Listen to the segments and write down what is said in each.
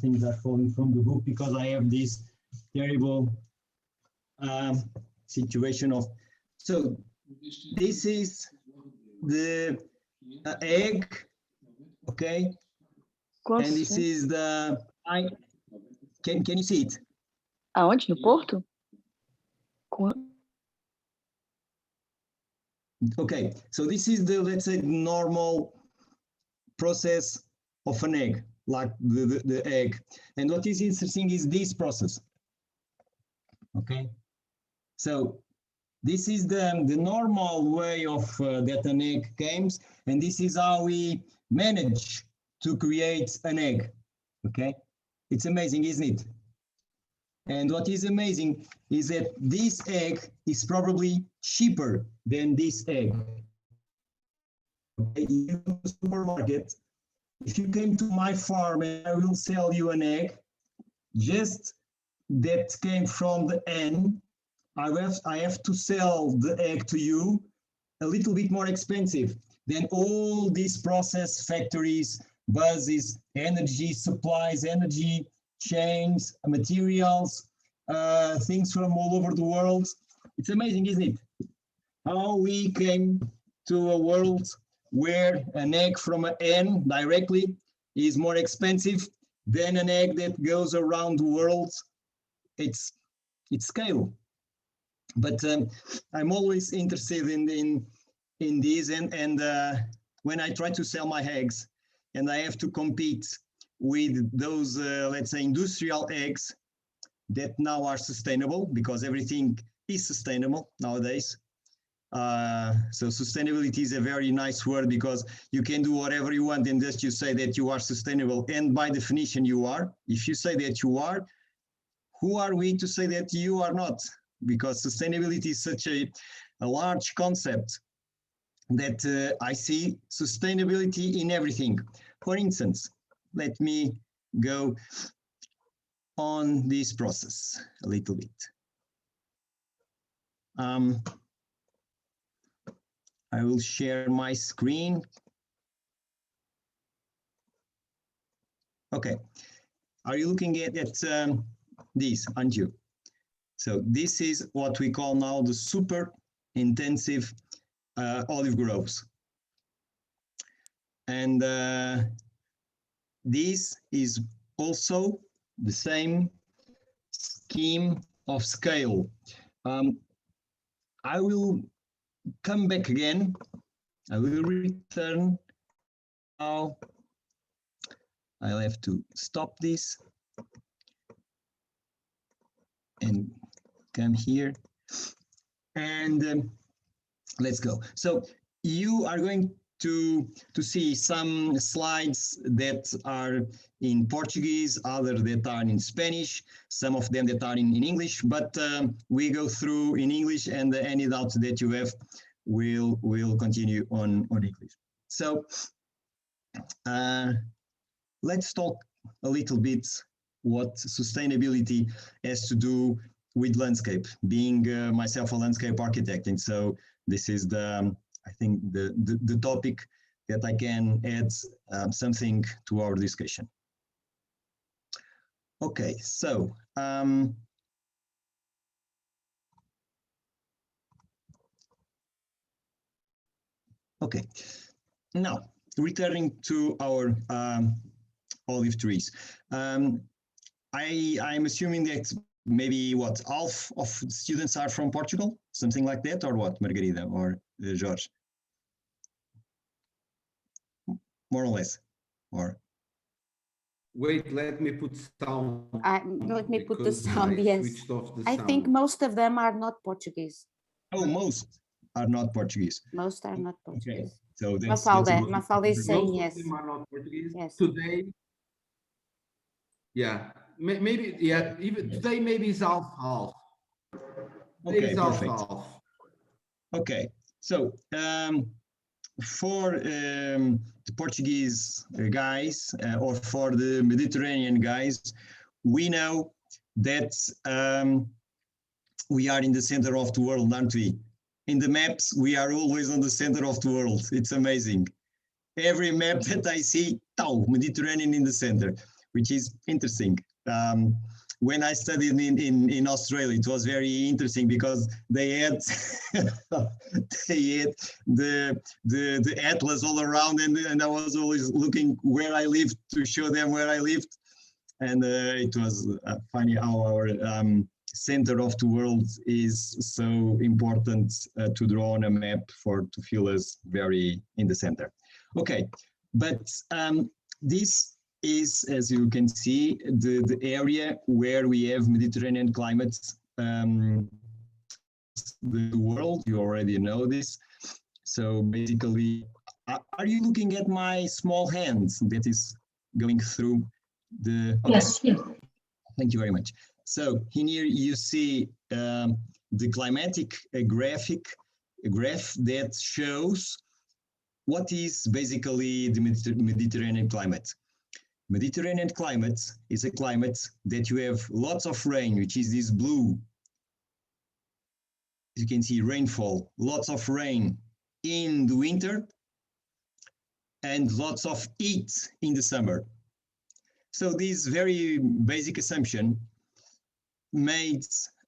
things are falling from the book because I have this terrible situation of, so this is the egg, okay? And this is the, can you see it? Aonde? No Porto? Okay, so this is the, let's say, normal process of an egg, like the egg. And what is interesting is this process. Okay, so this is the normal way of that an egg comes, and this is how we manage to create an egg. Okay, it's amazing, isn't it? And what is amazing is that this egg is probably cheaper than this egg. Okay, in the supermarket, if you came to my farm and I will sell you an egg, just that came from the hen, I have to sell the egg to you a little bit more expensive than all these process factories, buses, energy supplies, energy chains, materials, things from all over the world. It's amazing, isn't it? How we came to a world where an egg from an hen directly is more expensive than an egg that goes around the world. It's scale. But I'm always interested in this, and when I try to sell my eggs and I have to compete with those, let's say, industrial eggs that now are sustainable, because everything is sustainable nowadays. So sustainability is a very nice word, because you can do whatever you want and just you say that you are sustainable, and by definition you are. If you say that you are, who are we to say that you are not? Because sustainability is such a large concept that I see sustainability in everything. For instance, let me go on this process a little bit. I will share my screen. Okay, are you looking at this, aren't you? So this is what we call now the super intensive olive groves. And this is also the same scheme of scale. I will come back again. I will return. Now I'll have to stop this and come here, and let's go. So you are going to see some slides that are in Portuguese, others that are in Spanish, some of them that are in English, but we go through in English, and any doubts that you have, we'll continue on English. So let's talk a little bit what sustainability has to do with landscape, being myself a landscape architect. And so this is I think the topic that I can add something to our discussion. Okay, so okay, now returning to our olive trees. I'm assuming that maybe what, half of students are from Portugal, something like that, or what, Margarida or Jorge? More or less, or? Wait, let me put sound. Let me put the sound, yes. I think most of them are not Portuguese. Oh, most are not Portuguese. Most are not Portuguese. Okay. So Mafalda is saying yes. Most of them are not Portuguese. Yes. Today, yeah, maybe, yeah, even today maybe it's half. Okay, perfect. Half. Okay, so for the Portuguese guys or for the Mediterranean guys, we know that we are in the center of the world, aren't we? In the maps, we are always on the center of the world. It's amazing. Every map that I see, Mediterranean in the center. which is interesting. When I studied in Australia, it was very interesting because they had the atlas all around, and I was always looking where I lived to show them where I lived, and it was funny how our center of the world is so important to draw on a map to feel us very in the center. Okay, but this is, as you can see, the area where we have Mediterranean climate, the world, you already know this. So basically, are you looking at my small hand that is going through the... Okay. Yes. Thank you very much. So in here you see the climatic graph that shows what is basically the Mediterranean climate. Mediterranean climate is a climate that you have lots of rain, which is this blue. You can see rainfall, lots of rain in the winter and lots of heat in the summer. So this very basic assumption made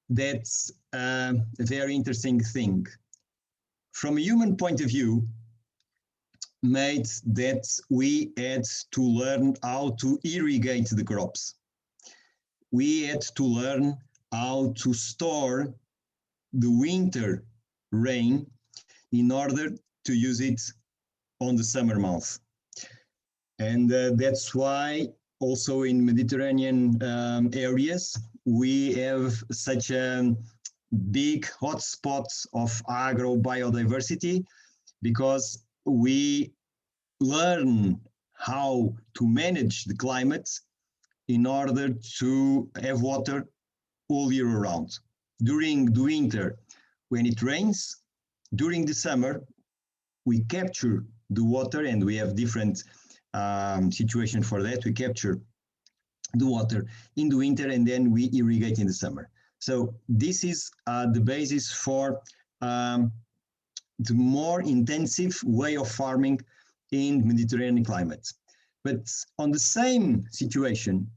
that a very interesting thing. From a human point of view, made that we had to learn how to irrigate the crops. We had to learn how to store the winter rain in order to use it on the summer month. And that's why also in Mediterranean areas, we have such a big hotspots of agro-biodiversity, because we learn how to manage the climate in order to have water all year around. During the winter, when it rains, during the summer, we capture the water, and we have different situation for that. We capture the water in the winter, and then we irrigate in the summer. So this is the basis for the more intensive way of farming in Mediterranean climate. But on the same situation,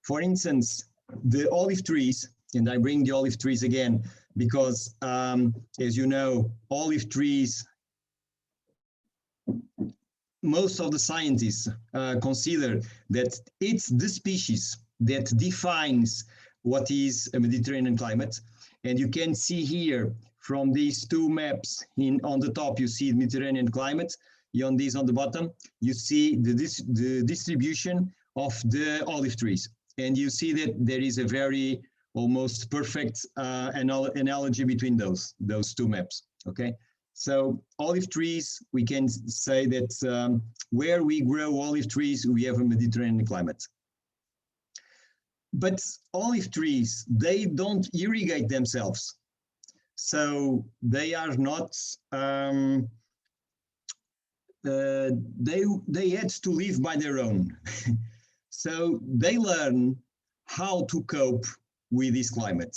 for instance, the olive trees, and I bring the olive trees again, because as you know, olive trees, most of the scientists consider that it's the species that defines what is a Mediterranean climate. And you can see here from these two maps, on the top you see Mediterranean climate, on this on the bottom you see the distribution of the olive trees, and you see that there is a very almost perfect analogy between those two maps. Okay, so olive trees, we can say that where we grow olive trees, we have a Mediterranean climate. But olive trees, they don't irrigate themselves. So they are not, they had to live by their own. So they learn how to cope with this climate.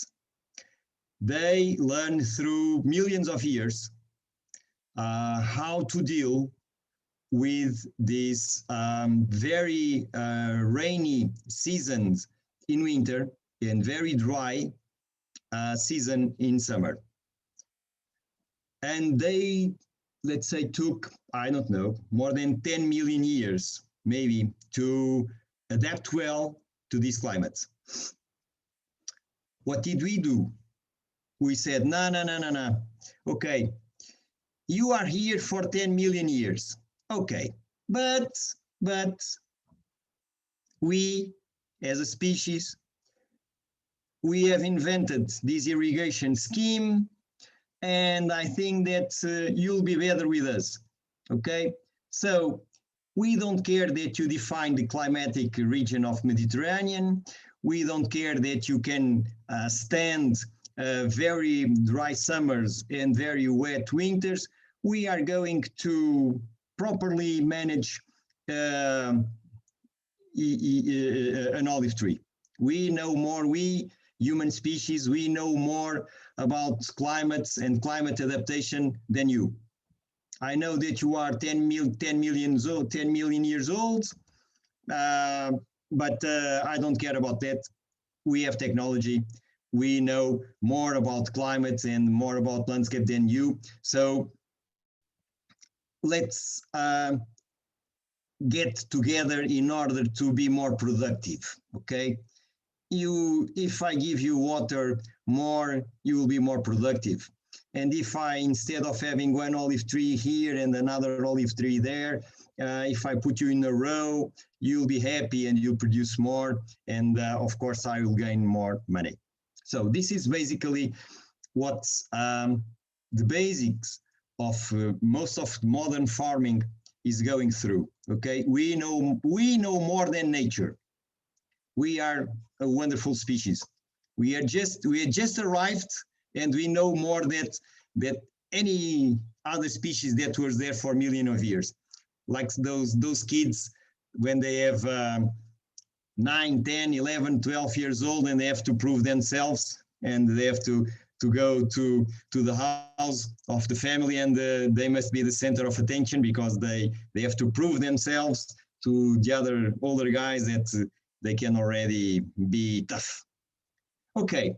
They learn through millions of years how to deal with these very rainy seasons in winter and very dry season in summer. And they, let's say, took, I don't know, more than 10 million years, maybe, to adapt well to this climate. What did we do? We said, no. Okay, you are here for 10 million years. Okay, but we, as a species, we have invented this irrigation scheme, and I think that you'll be better with us. Okay, so we don't care that you define the climatic region of Mediterranean. We don't care that you can stand very dry summers and very wet winters. We are going to properly manage an olive tree. We know more, we human species, we know more about climates and climate adaptation than you. I know that you are 10 million years old. but I don't care about that. We have technology. We know more about climate and more about landscape than you. So let's get together in order to be more productive, okay? If I give you water more, you will be more productive. And if I, instead of having one olive tree here and another olive tree there, if I put you in a row, you'll be happy and you'll produce more. And of course, I will gain more money. So this is basically what's the basics of most of modern farming is going through. Okay, we know more than nature. We are a wonderful species. We had just arrived, and we know more that any other species that was there for millions of years. Like those kids when they have 9, 10, 11, 12 years old, and they have to prove themselves, and they have to go to the house of the family, and they must be the center of attention because they have to prove themselves to the other older guys that they can already be tough. Okay,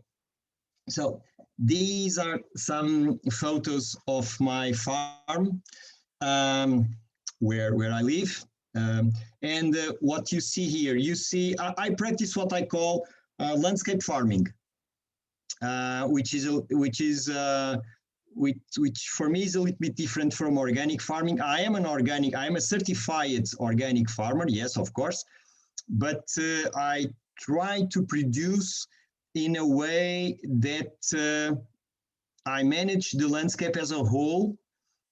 so these are some photos of my farm where I live. And what you see here, you see, I practice what I call landscape farming, which for me is a little bit different from organic farming. I am a certified organic farmer, yes, of course, but I try to produce in a way that I manage the landscape as a whole,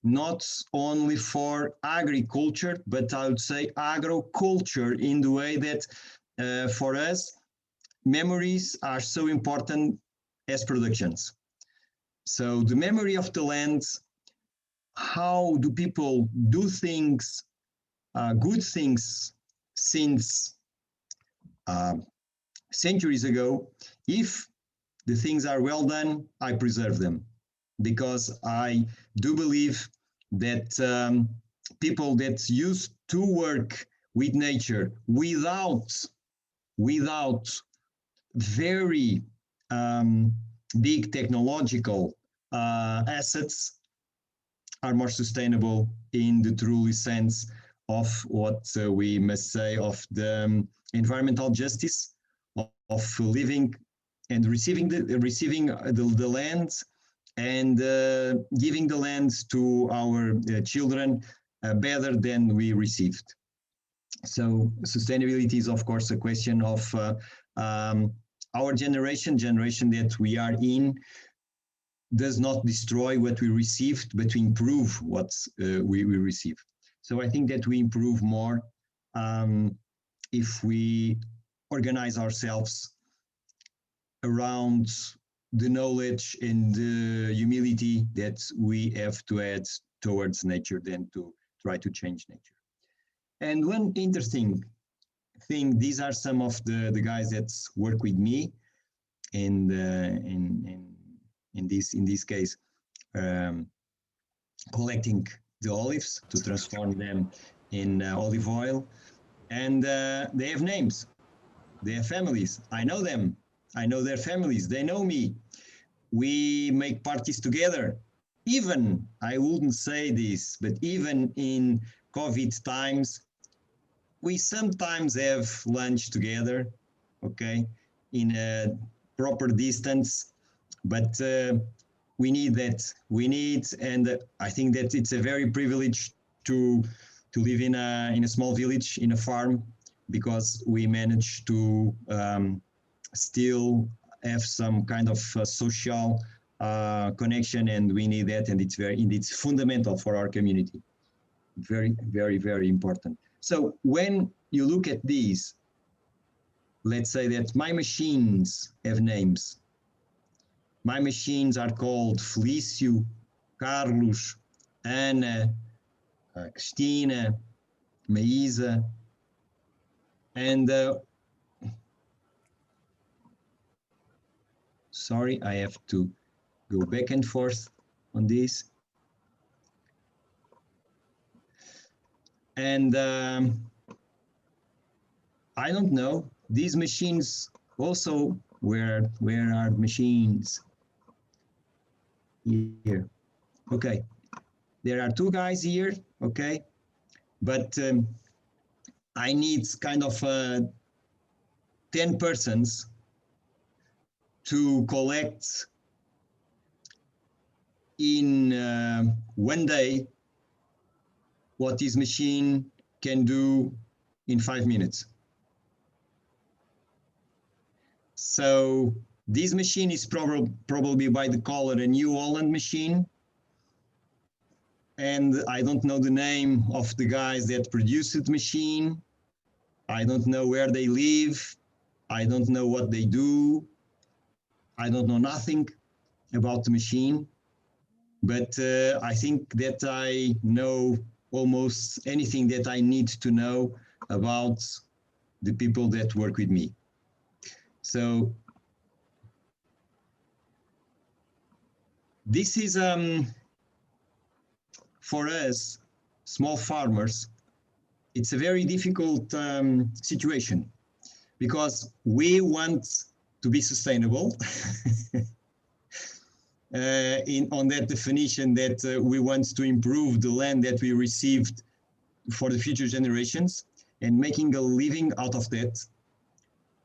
not only for agriculture, but I would say agroculture, in the way that for us, memories are so important as productions. So the memory of the land, how do people do things, good things since centuries ago. If the things are well done, I preserve them, because I do believe that people that used to work with nature without very big technological assets are more sustainable in the truly sense of what we must say of the environmental justice of living and receiving the land and giving the land to our children better than we received. So sustainability is, of course, a question of our generation that we are in does not destroy what we received, but to improve what we received. So I think that we improve more if we organize ourselves around the knowledge and the humility that we have to add towards nature than to try to change nature. And one interesting thing, these are some of the guys that work with me in this case, collecting the olives to transform them in olive oil. And they have names, they have families. I know them, I know their families, they know me. We make parties together. Even, I wouldn't say this, but even in COVID times, we sometimes have lunch together, okay, in a proper distance, but we need that. We need, and I think that it's a very privilege to live in a small village, in a farm, because we manage to still have some kind of social connection, and we need that, and it's fundamental for our community. Very, very, very important. So when you look at these, let's say that my machines have names. My machines are called Felício, Carlos, Ana, Cristina, Maísa, and sorry, I have to go back and forth on this. And I don't know. These machines also, where are machines? Here. Okay. There are two guys here, okay? But I need kind of 10 persons to collect in one day what this machine can do in 5 minutes. So this machine is probably by the color a New Holland machine. And I don't know the name of the guys that produced the machine. I don't know where they live. I don't know what they do. I don't know nothing about the machine. But I think that I know almost anything that I need to know about the people that work with me. So this is for us, small farmers, it's a very difficult situation because we want to be sustainable on that definition that we want to improve the land that we received for the future generations and making a living out of that.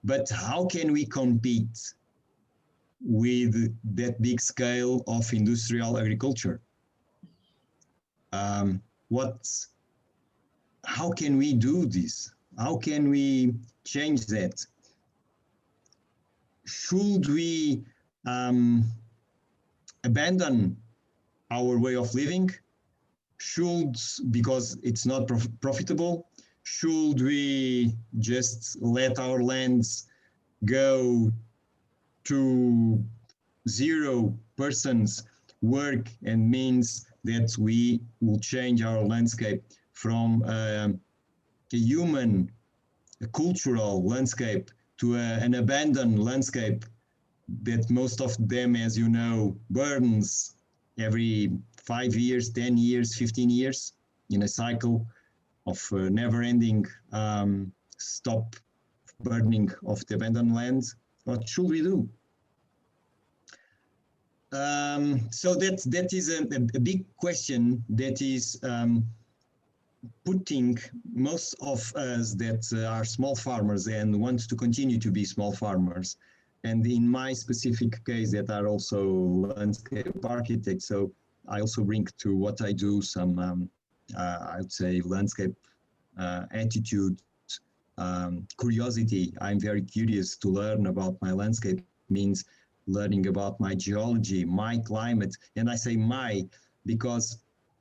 But how can we compete with that big scale of industrial agriculture? How can we do this? How can we change that? Should we abandon our way of living? Because it's not profitable, should we just let our lands go to 0 persons work, and means that we will change our landscape from a cultural landscape to an abandoned landscape that most of them, as you know, burns every 5 years, 10 years, 15 years in a cycle of never-ending stop burning of the abandoned lands. What should we do? So that is a big question that is putting most of us that are small farmers and want to continue to be small farmers, and in my specific case that are also landscape architects, so I also bring to what I do some I would say landscape attitude, curiosity. I'm very curious to learn about my landscape, means learning about my geology, my climate, and I say my because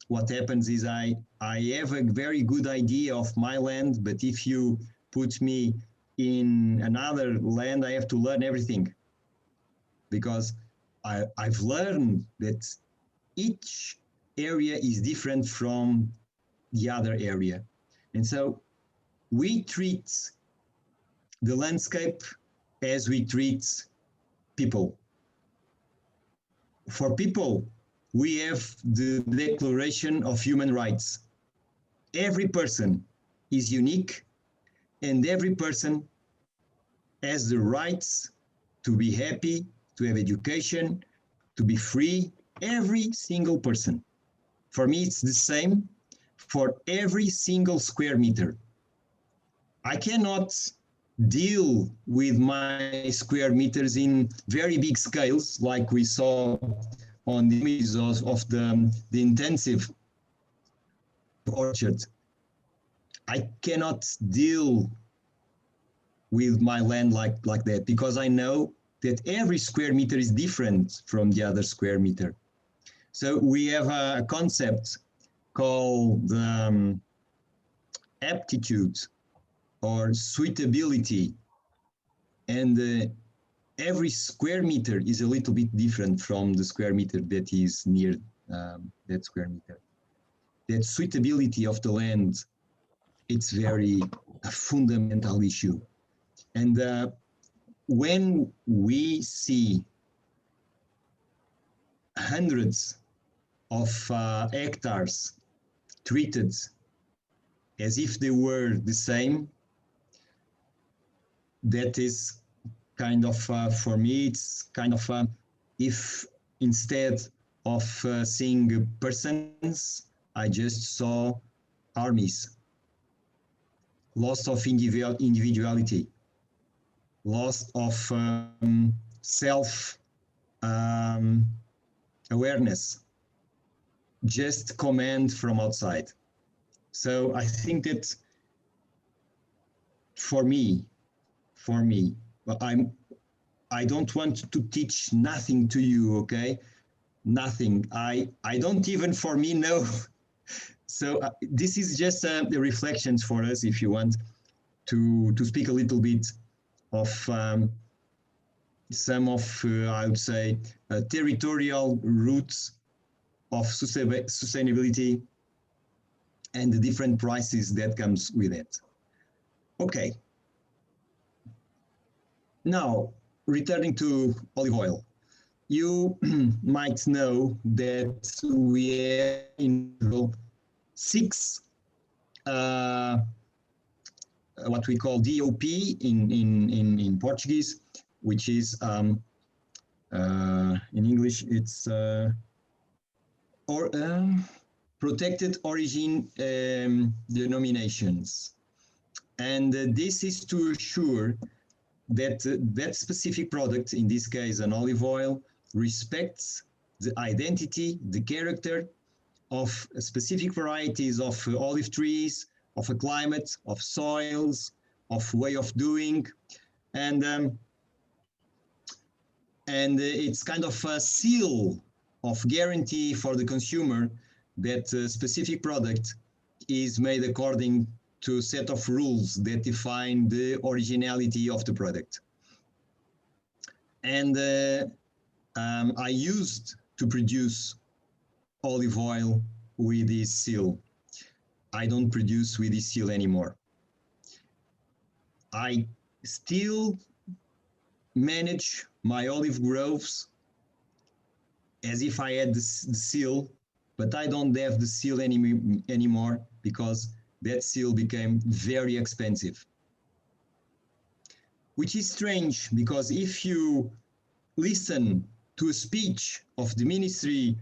what happens is I have a very good idea of my land, but if you put me in another land, I have to learn everything, because I've learned that each area is different from the other area. And so we treat the landscape as we treat people. For people, we have the Declaration of Human Rights. Every person is unique, and every person has the rights to be happy, to have education, to be free. Every single person. For me, it's the same for every single square meter. I cannot deal with my square meters in very big scales, like we saw on the images of the intensive orchard. I cannot deal with my land like that, because I know that every square meter is different from the other square meter. So we have a concept called aptitude or suitability, and every square meter is a little bit different from the square meter that is near that square meter. That suitability of the land, it's a fundamental issue. And when we see hundreds of hectares treated as if they were the same, that is kind of, for me, it's kind of, if instead of seeing persons, I just saw armies, loss of individuality, loss of self awareness, just command from outside. So I think that for me, I don't want to teach nothing to you, okay? Nothing. I don't even for me know. So this is just the reflections for us, if you want to speak a little bit of some of, I would say, territorial roots of sustainability and the different prices that comes with it. Okay. Now, returning to olive oil, you might know that we have in 6 what we call DOP in Portuguese, which is in English it's protected origin denominations, and this is to assure that that specific product, in this case an olive oil, respects the identity, the character of specific varieties of olive trees, of a climate, of soils, of way of doing, and it's kind of a seal of guarantee for the consumer that a specific product is made according to a set of rules that define the originality of the product. And I used to produce olive oil with this seal. I don't produce with this seal anymore. I still manage my olive groves as if I had the seal, but I don't have the seal anymore because that seal became very expensive. Which is strange, because if you listen to a speech of the Ministry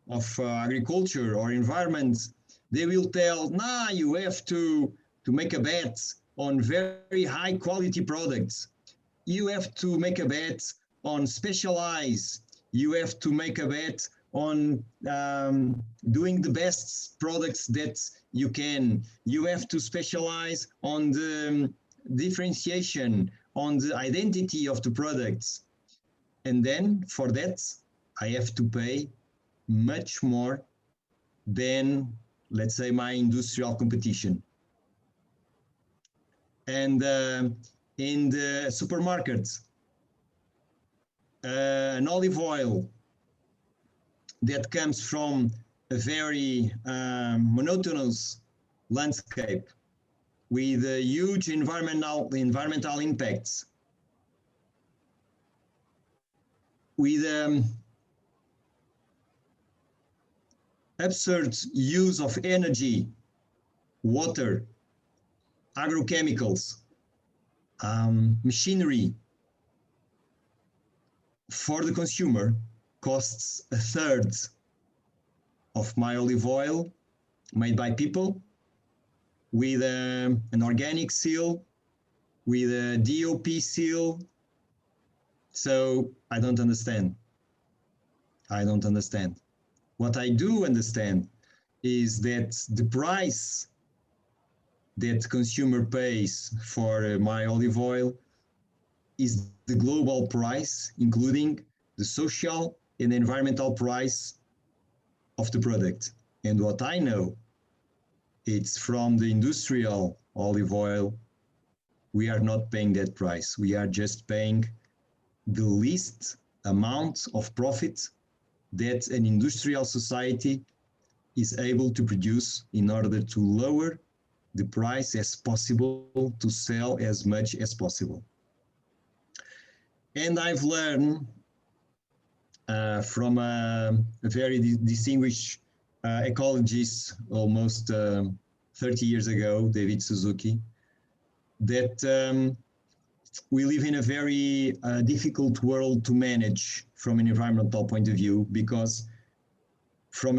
of Agriculture or Environment, they will tell, nah, you have to make a bet on very high quality products. You have to make a bet on specialize. You have to make a bet on doing the best products that you can. You have to specialize on the differentiation, on the identity of the products. And then for that, I have to pay much more than, let's say, my industrial competition. And in the supermarkets, an olive oil that comes from a very monotonous landscape with huge environmental impacts, with absurd use of energy, water, agrochemicals, machinery, for the consumer costs 1/3 of my olive oil made by people with an organic seal, with a DOP seal. So I don't understand. I don't understand. What I do understand is that the price that consumer pays for my olive oil is the global price, including the social and environmental price of the product. And what I know, it's from the industrial olive oil, we are not paying that price. We are just paying the least amount of profit that an industrial society is able to produce in order to lower the price as possible, to sell as much as possible. And I've learned from a very distinguished ecologist almost 30 years ago, David Suzuki, that we live in a very difficult world to manage from an environmental point of view, because from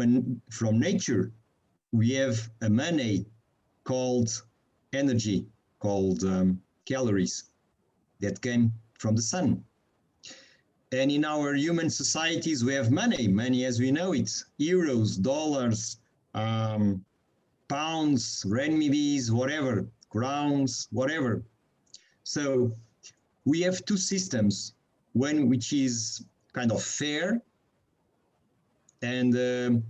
nature, we have a money called energy, called calories, that came from the sun. And in our human societies, we have money as we know it, euros, dollars, pounds, renminbis, whatever, crowns, whatever. So we have two systems, one which is kind of fair, and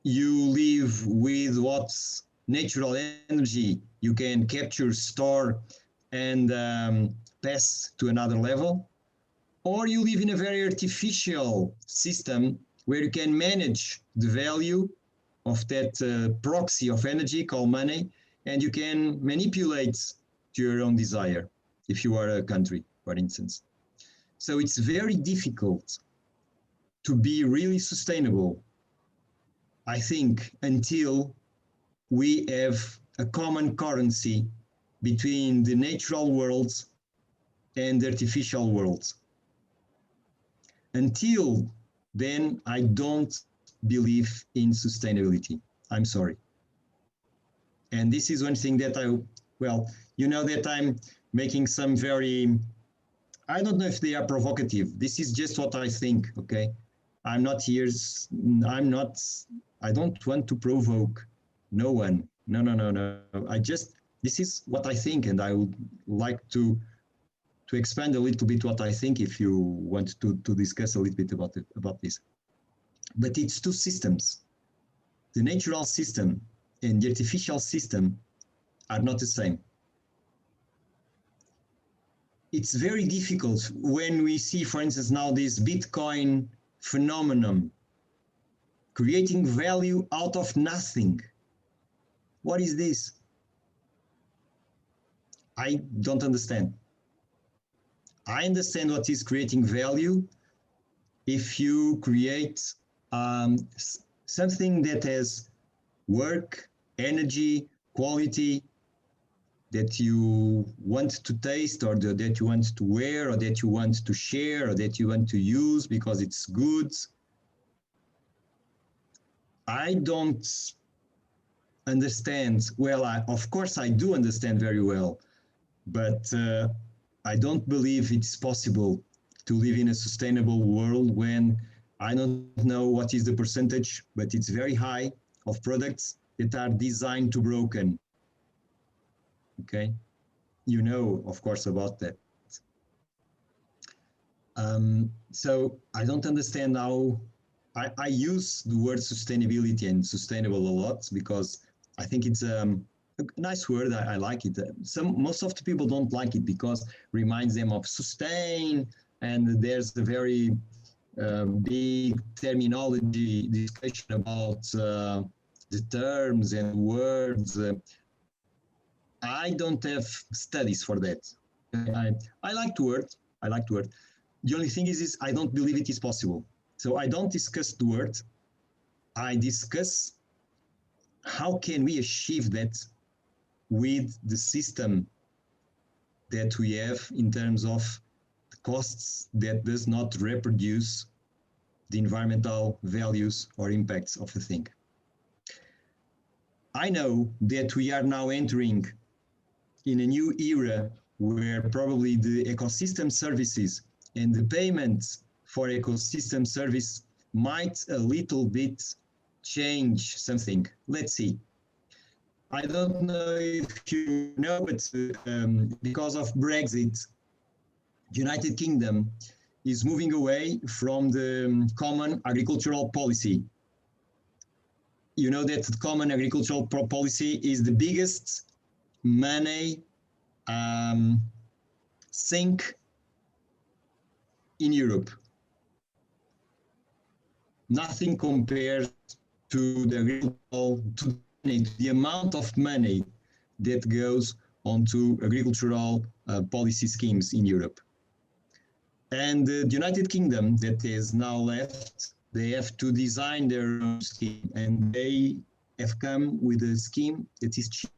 you live with what's natural energy you can capture, store, and pass to another level. Or you live in a very artificial system where you can manage the value of that proxy of energy called money, and you can manipulate to your own desire if you are a country, for instance. So it's very difficult to be really sustainable, I think, until we have a common currency between the natural world and the artificial world. Until then, I don't believe in sustainability. I'm sorry. And this is one thing that you know that I'm making some very, I don't know if they are provocative. This is just what I think, okay? I'm not here, I don't want to provoke no one. No. This is what I think, and I would like to expand a little bit what I think if you want to discuss a little bit about this. But it's two systems. The natural system and the artificial system are not the same. It's very difficult when we see, for instance, now this Bitcoin phenomenon, creating value out of nothing. What is this? I don't understand. I understand what is creating value if you create something that has work, energy, quality, that you want to taste, or that you want to wear, or that you want to share, or that you want to use because it's good. I don't understand, well, of course I do understand very well, but I don't believe it's possible to live in a sustainable world when I don't know what is the percentage, but it's very high, of products that are designed to broken. Okay, you know, of course, about that. So I don't understand how I use the word sustainability and sustainable a lot because I think it's a nice word. I like it. Most of the people don't like it because it reminds them of sustain, and there's a very big terminology discussion about the terms and words. I don't have studies for that. I like the word. I like the word. The only thing is I don't believe it is possible. So I don't discuss the word. I discuss how can we achieve that with the system that we have in terms of costs that does not reproduce the environmental values or impacts of a thing. I know that we are now entering in a new era where probably the ecosystem services and the payments for ecosystem service might a little bit change something. Let's see. I don't know if you know, but because of Brexit, the United Kingdom is moving away from the common agricultural policy. You know that the common agricultural policy is the biggest money sink in Europe. Nothing compares to the amount of money that goes onto agricultural policy schemes in Europe. And the United Kingdom that is now left, they have to design their own scheme, and they have come with a scheme that is cheap,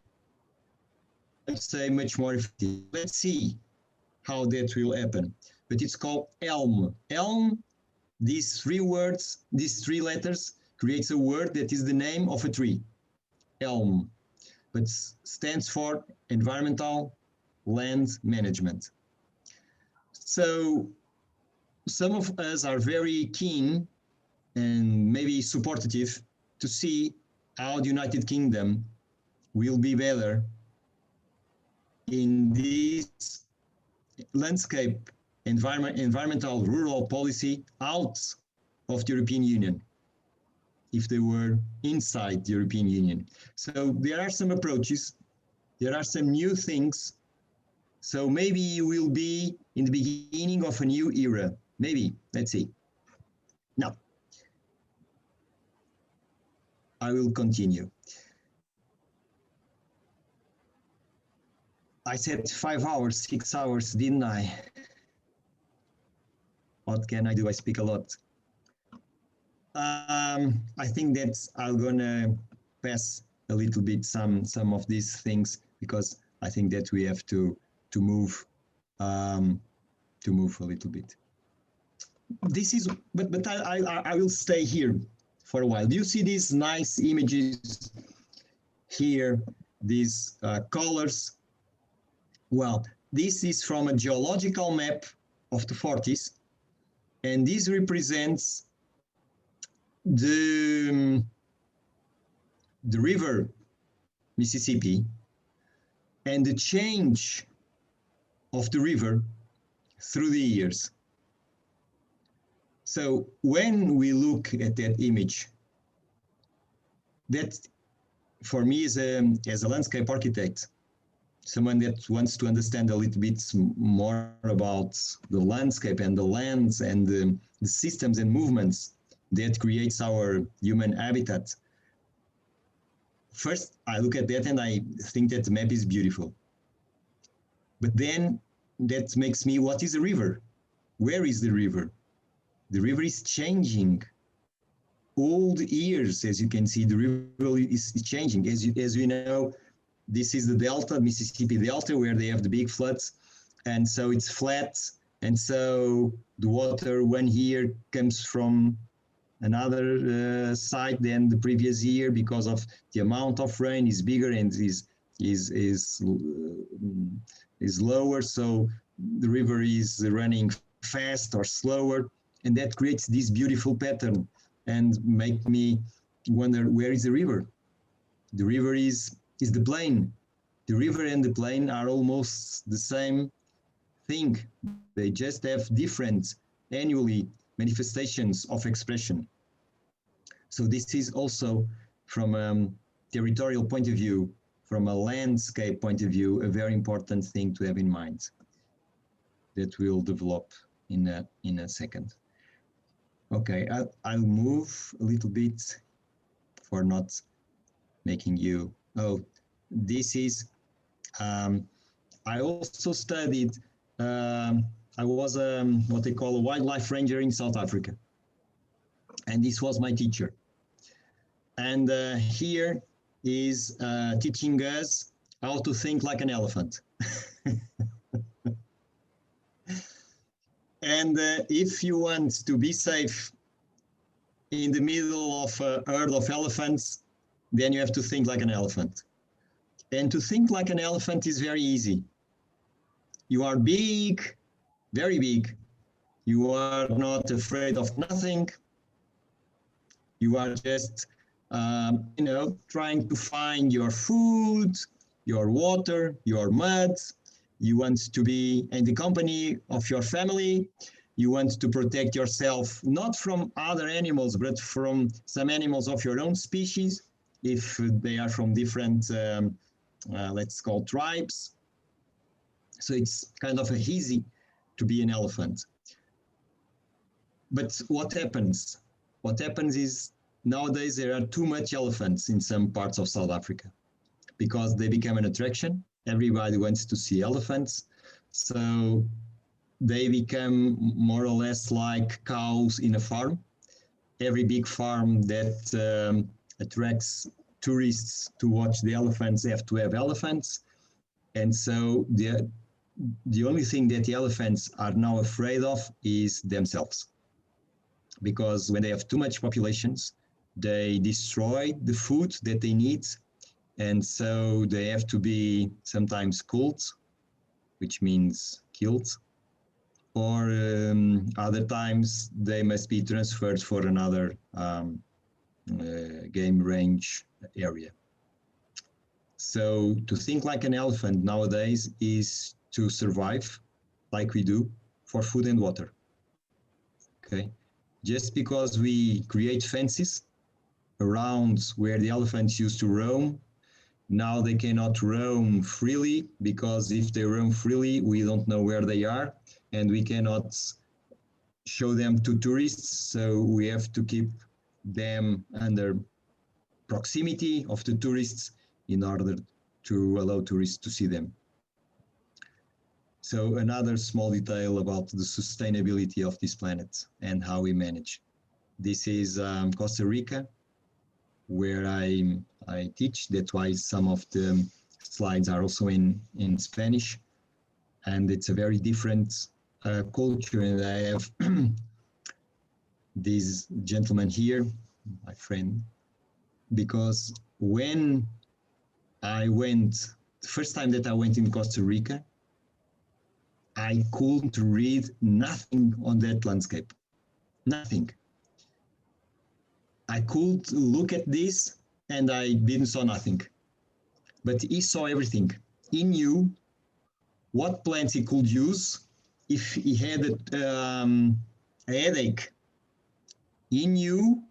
I'd say much more effective. Let's see how that will happen. But it's called ELM. ELM, these three words, these three letters, creates a word that is the name of a tree. ELM, but stands for Environmental Land Management. So some of us are very keen and maybe supportive to see how the United Kingdom will be better in this landscape environmental rural policy out of the European Union, if they were inside the European Union. So there are some approaches, there are some new things. So maybe we'll be in the beginning of a new era. Maybe, let's see. Now, I will continue. I said 5 hours, 6 hours, didn't I? What can I do? I speak a lot. I think that I'm gonna pass a little bit some of these things because I think that we have to move a little bit. This is, but I will stay here for a while. Do you see these nice images here? These colors. Well, this is from a geological map of the 40s, and this represents the river Mississippi and the change of the river through the years. So when we look at that image, that for me is as a landscape architect, someone that wants to understand a little bit more about the landscape and the lands and the systems and movements that creates our human habitat. First, I look at that and I think that the map is beautiful. But then that makes me, what is a river? Where is the river? The river is changing. All the years, as you can see, the river is changing. As you know, this is the Delta, Mississippi Delta, where they have the big floods. And so it's flat. And so the water one year comes from another side than the previous year because of the amount of rain is bigger and is lower. So the river is running fast or slower. And that creates this beautiful pattern and make me wonder, where is the river? The river is the plain. The river and the plain are almost the same thing. They just have different annually manifestations of expression. So this is also from a territorial point of view, from a landscape point of view, a very important thing to have in mind that we'll develop in a second. Okay, I'll move a little bit for not making you, this is, I also studied, I was what they call a wildlife ranger in South Africa. And this was my teacher. And here is teaching us how to think like an elephant. And if you want to be safe in the middle of a herd of elephants, then you have to think like an elephant. And to think like an elephant is very easy. You are big, very big. You are not afraid of nothing. You are just, trying to find your food, your water, your mud. You want to be in the company of your family. You want to protect yourself, not from other animals, but from some animals of your own species, if they are from different, let's call tribes. So it's kind of easy to be an elephant. But what happens? What happens is nowadays there are too much elephants in some parts of South Africa because they become an attraction. Everybody wants to see elephants. So they become more or less like cows in a farm. Every big farm that attracts tourists to watch the elephants have to have elephants. And so the only thing that the elephants are now afraid of is themselves. Because when they have too much populations, they destroy the food that they need. And so they have to be sometimes culled, which means killed, or other times they must be transferred for another game range area. So to think like an elephant nowadays is to survive like we do for food and water. Okay, just because we create fences around where the elephants used to roam, now they cannot roam freely, because if they roam freely, we don't know where they are and we cannot show them to tourists. So we have to keep them under proximity of the tourists in order to allow tourists to see them. So another small detail about the sustainability of this planet and how we manage. This is Costa Rica, where I teach. That's why some of the slides are also in Spanish. And it's a very different culture. And I have this gentleman here, my friend, because when I went, the first time that I went in Costa Rica, I couldn't read nothing on that landscape, nothing. I could look at this and I didn't saw nothing, but he saw everything. He knew what plants he could use if he had a headache. He knew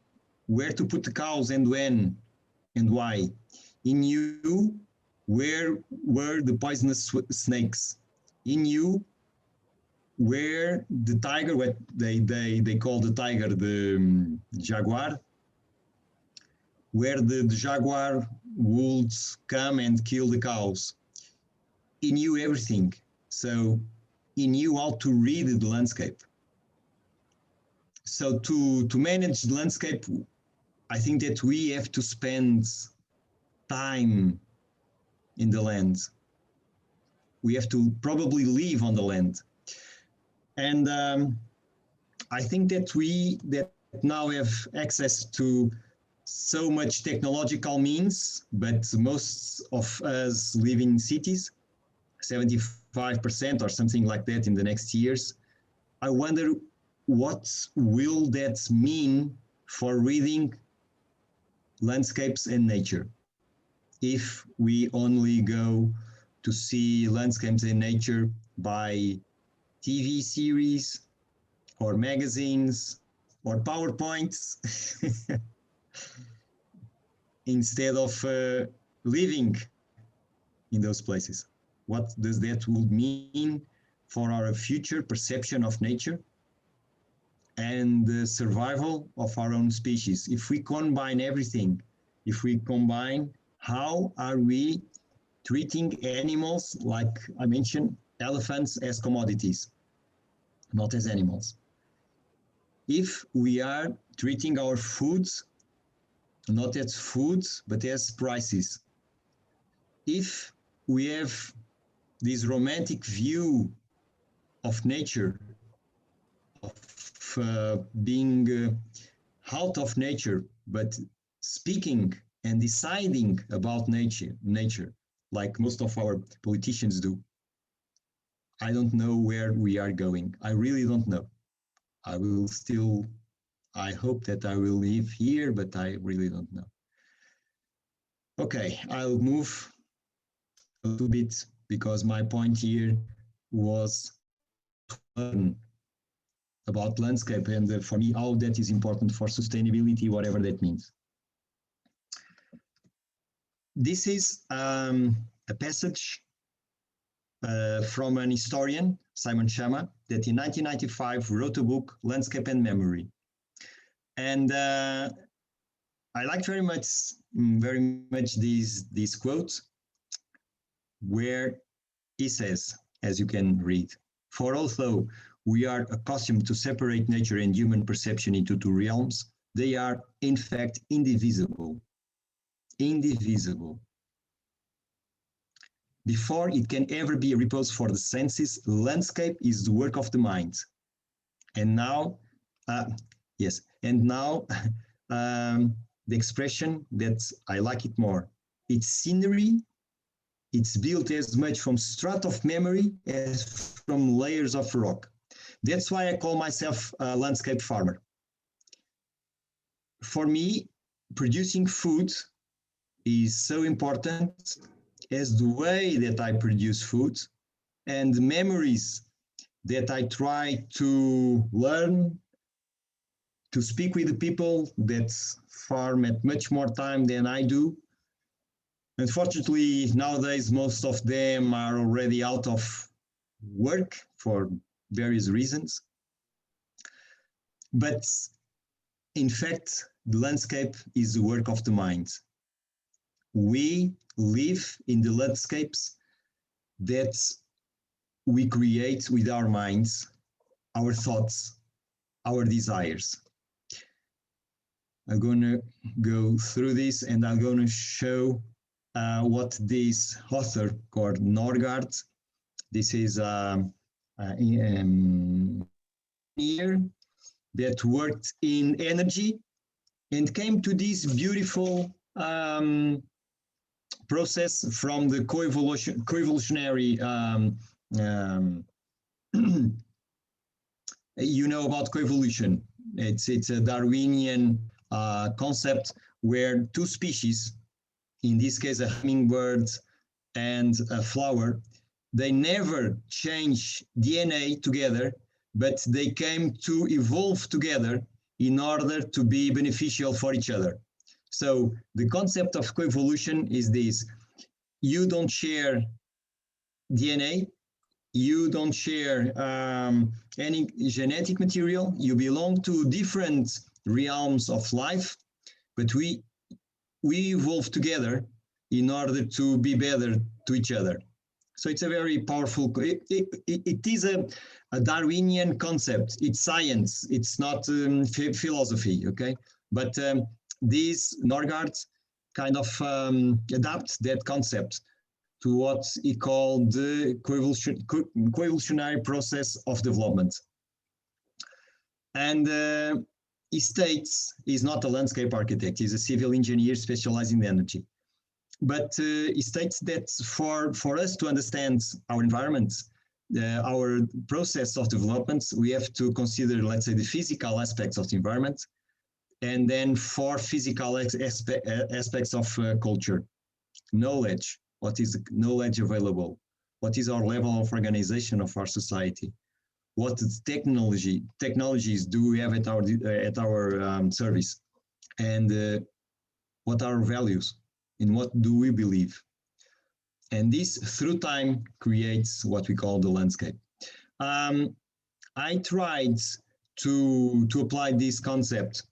where to put the cows and when and why. He knew where were the poisonous snakes. He knew where the tiger, what they call the tiger, the jaguar, where the jaguar would come and kill the cows. He knew everything. So he knew how to read the landscape. So to manage the landscape, I think that we have to spend time in the land. We have to probably live on the land. And I think that we now have access to so much technological means, but most of us live in cities, 75% or something like that in the next years. I wonder what will that mean for reading landscapes and nature if we only go to see landscapes and nature by TV series or magazines or PowerPoints instead of living in those places. What does that would mean for our future perception of nature and the survival of our own species? If we combine everything, if we combine how are we treating animals, like I mentioned, elephants as commodities, not as animals. If we are treating our foods not as foods, but as prices. If we have this romantic view of nature, of being out of nature, but speaking and deciding about nature, like most of our politicians do, I don't know where we are going. I really don't know. I hope that I will live here, but I really don't know. Okay, I'll move a little bit because my point here was to learn about landscape and for me, how that is important for sustainability, whatever that means. This is a passage from an historian, Simon Schama, that in 1995 wrote a book, Landscape and Memory. And I like very much these quotes, where he says, as you can read, for although we are accustomed to separate nature and human perception into two realms, they are in fact indivisible. Indivisible. before it can ever be a repose for the senses, landscape is the work of the mind. And now, yes, and now the expression that I like it more. It's scenery. It's built as much from strata of memory as from layers of rock. That's why I call myself a landscape farmer. For me, producing food is so important as the way that I produce food and the memories that I try to learn, to speak with the people that farm at much more time than I do. Unfortunately, nowadays, most of them are already out of work for various reasons. But in fact, the landscape is the work of the mind. We live in the landscapes that we create with our minds, our thoughts, our desires. I'm going to go through this and I'm going to show what this author called Norgaard, this is a engineer that worked in energy and came to this beautiful process from the coevolutionary, you know about coevolution. It's a Darwinian concept where two species, in this case a hummingbird and a flower, they never change DNA together, but they came to evolve together in order to be beneficial for each other. So the concept of coevolution is this: you don't share DNA, you don't share any genetic material, you belong to different realms of life, but we evolve together in order to be better to each other. So it's a very powerful, it is a Darwinian concept. It's science, it's not philosophy, okay? But these Norgaard kind of adapt that concept to what he called the coevolutionary process of development. And he states he's not a landscape architect, he's a civil engineer specializing in energy. But he states that for us to understand our environment, our process of development, we have to consider, let's say, the physical aspects of the environment, and then for physical aspects of culture, knowledge, what is the knowledge available, what is our level of organization of our society, what technologies do we have at our service, and what are our values, in what do we believe. And this, through time, creates what we call the landscape. I tried to apply this concept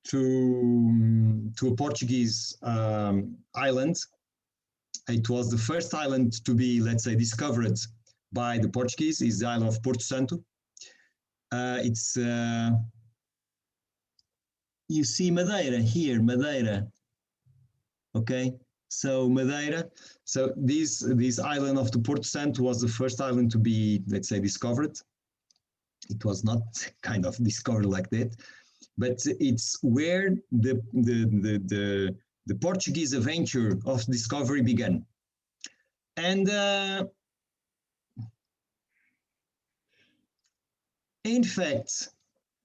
to a Portuguese island. It was the first island to be, let's say, discovered by the Portuguese, is the island of Porto Santo. It's, you see Madeira here, Madeira. Okay, so Madeira. So this island of the Porto Santo was the first island to be, let's say, discovered. It was not kind of discovered like that, but it's where the Portuguese adventure of discovery began. And in fact,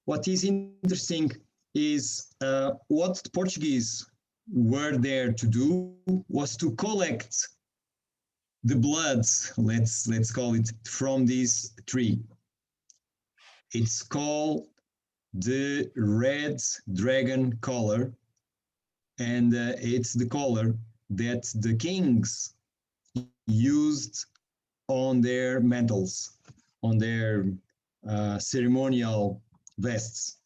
what is interesting is what the Portuguese were there to do was to collect the blood, let's call it, from this tree. It's called the red dragon color, and it's the color that the kings used on their mantles, on their ceremonial vests.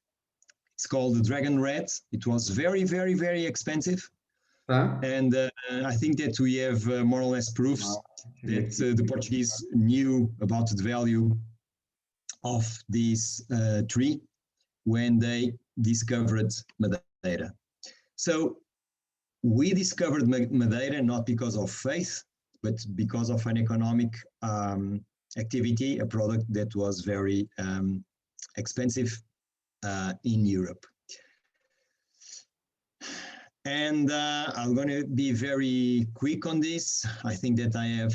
It's called the dragon red. It was very, very, very expensive. And I think that we have more or less proofs that the Portuguese knew about the value of this tree when they discovered Madeira. So we discovered Madeira not because of faith, but because of an economic activity, a product that was very expensive in Europe. And I'm going to be very quick on this. I think that I have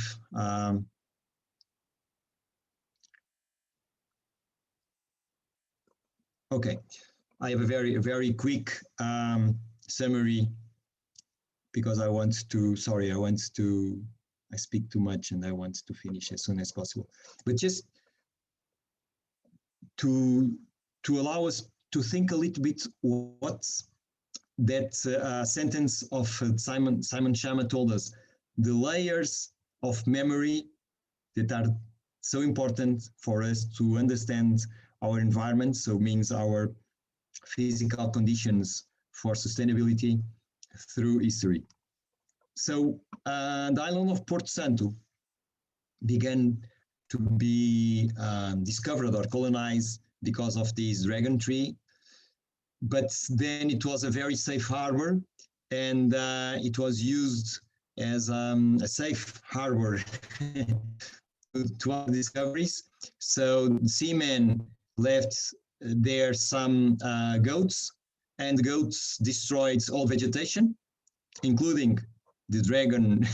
okay. I have a very quick summary because I speak too much and I want to finish as soon as possible. But just to allow us to think a little bit what that sentence of Simon Schama told us, the layers of memory that are so important for us to understand our environment, so means our physical conditions for sustainability through history. So the island of Porto Santo began to be discovered or colonized because of this dragon tree, but then it was a very safe harbor, and it was used as a safe harbor to other discoveries. So seamen left there some goats, and goats destroyed all vegetation, including the dragon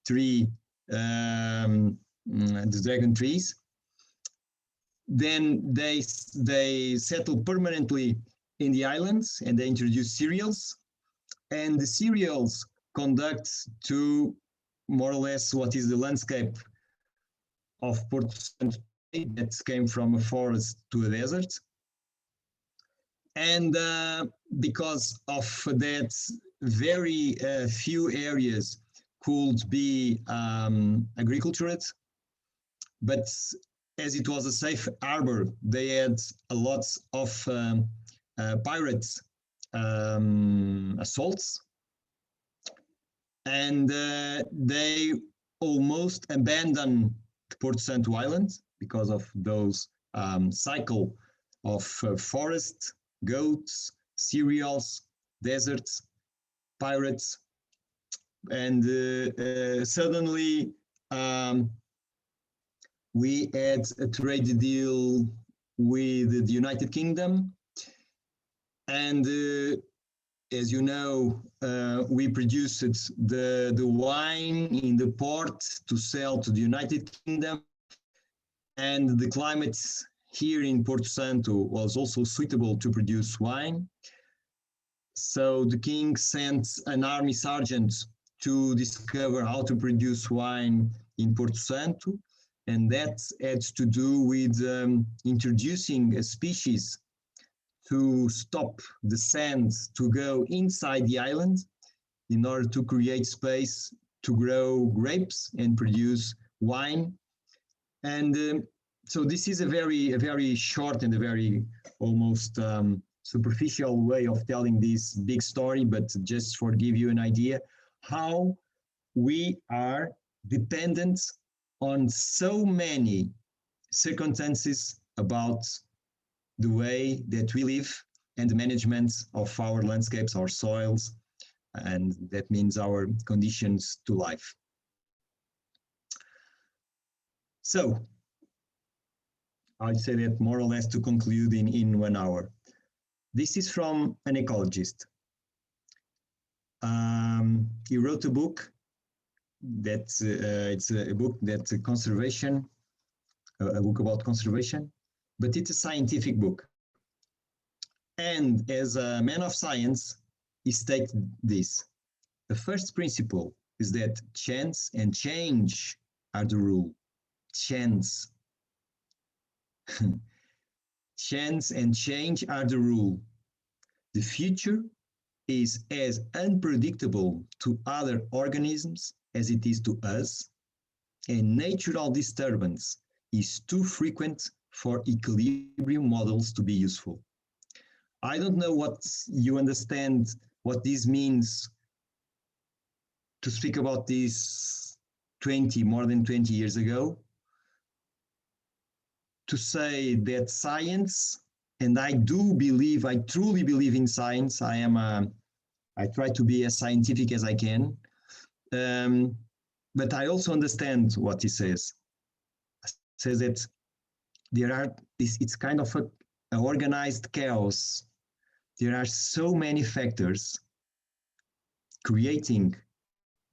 tree, the dragon trees. Then they settled permanently in the islands, and they introduced cereals, and the cereals conduct to more or less what is the landscape of Porto Santo that came from a forest to a desert. And because of that, very few areas could be agricultured, but as it was a safe harbor, they had a lot of pirates assaults, and they almost abandoned Porto Santo Island because of those cycle of forest, goats, cereals, deserts, pirates, and suddenly we had a trade deal with the United Kingdom, and as you know, we produced the wine in the port to sell to the United Kingdom, and the climate here in Porto Santo was also suitable to produce wine. So the king sent an army sergeant to discover how to produce wine in Porto Santo, and that had to do with introducing a species to stop the sand to go inside the island in order to create space to grow grapes and produce wine. And so this is a very short and a very almost superficial way of telling this big story, but just for give you an idea how we are dependent on so many circumstances about the way that we live and the management of our landscapes, our soils, and that means our conditions to life. So I'd say that more or less to conclude in 1 hour. This is from an ecologist. He wrote a book that it's a book that's a conservation, a book about conservation, but it's a scientific book. And as a man of science, he stated this: the first principle is that chance and change are the rule. Chance. Chance and change are the rule. The future is as unpredictable to other organisms as it is to us, and natural disturbance is too frequent for equilibrium models to be useful. I don't know what you understand, what this means to speak about this more than 20 years ago, to say that science, and I truly believe in science. I try to be as scientific as I can. but I also understand what he says. He says that there are, it's kind of an organized chaos. There are so many factors creating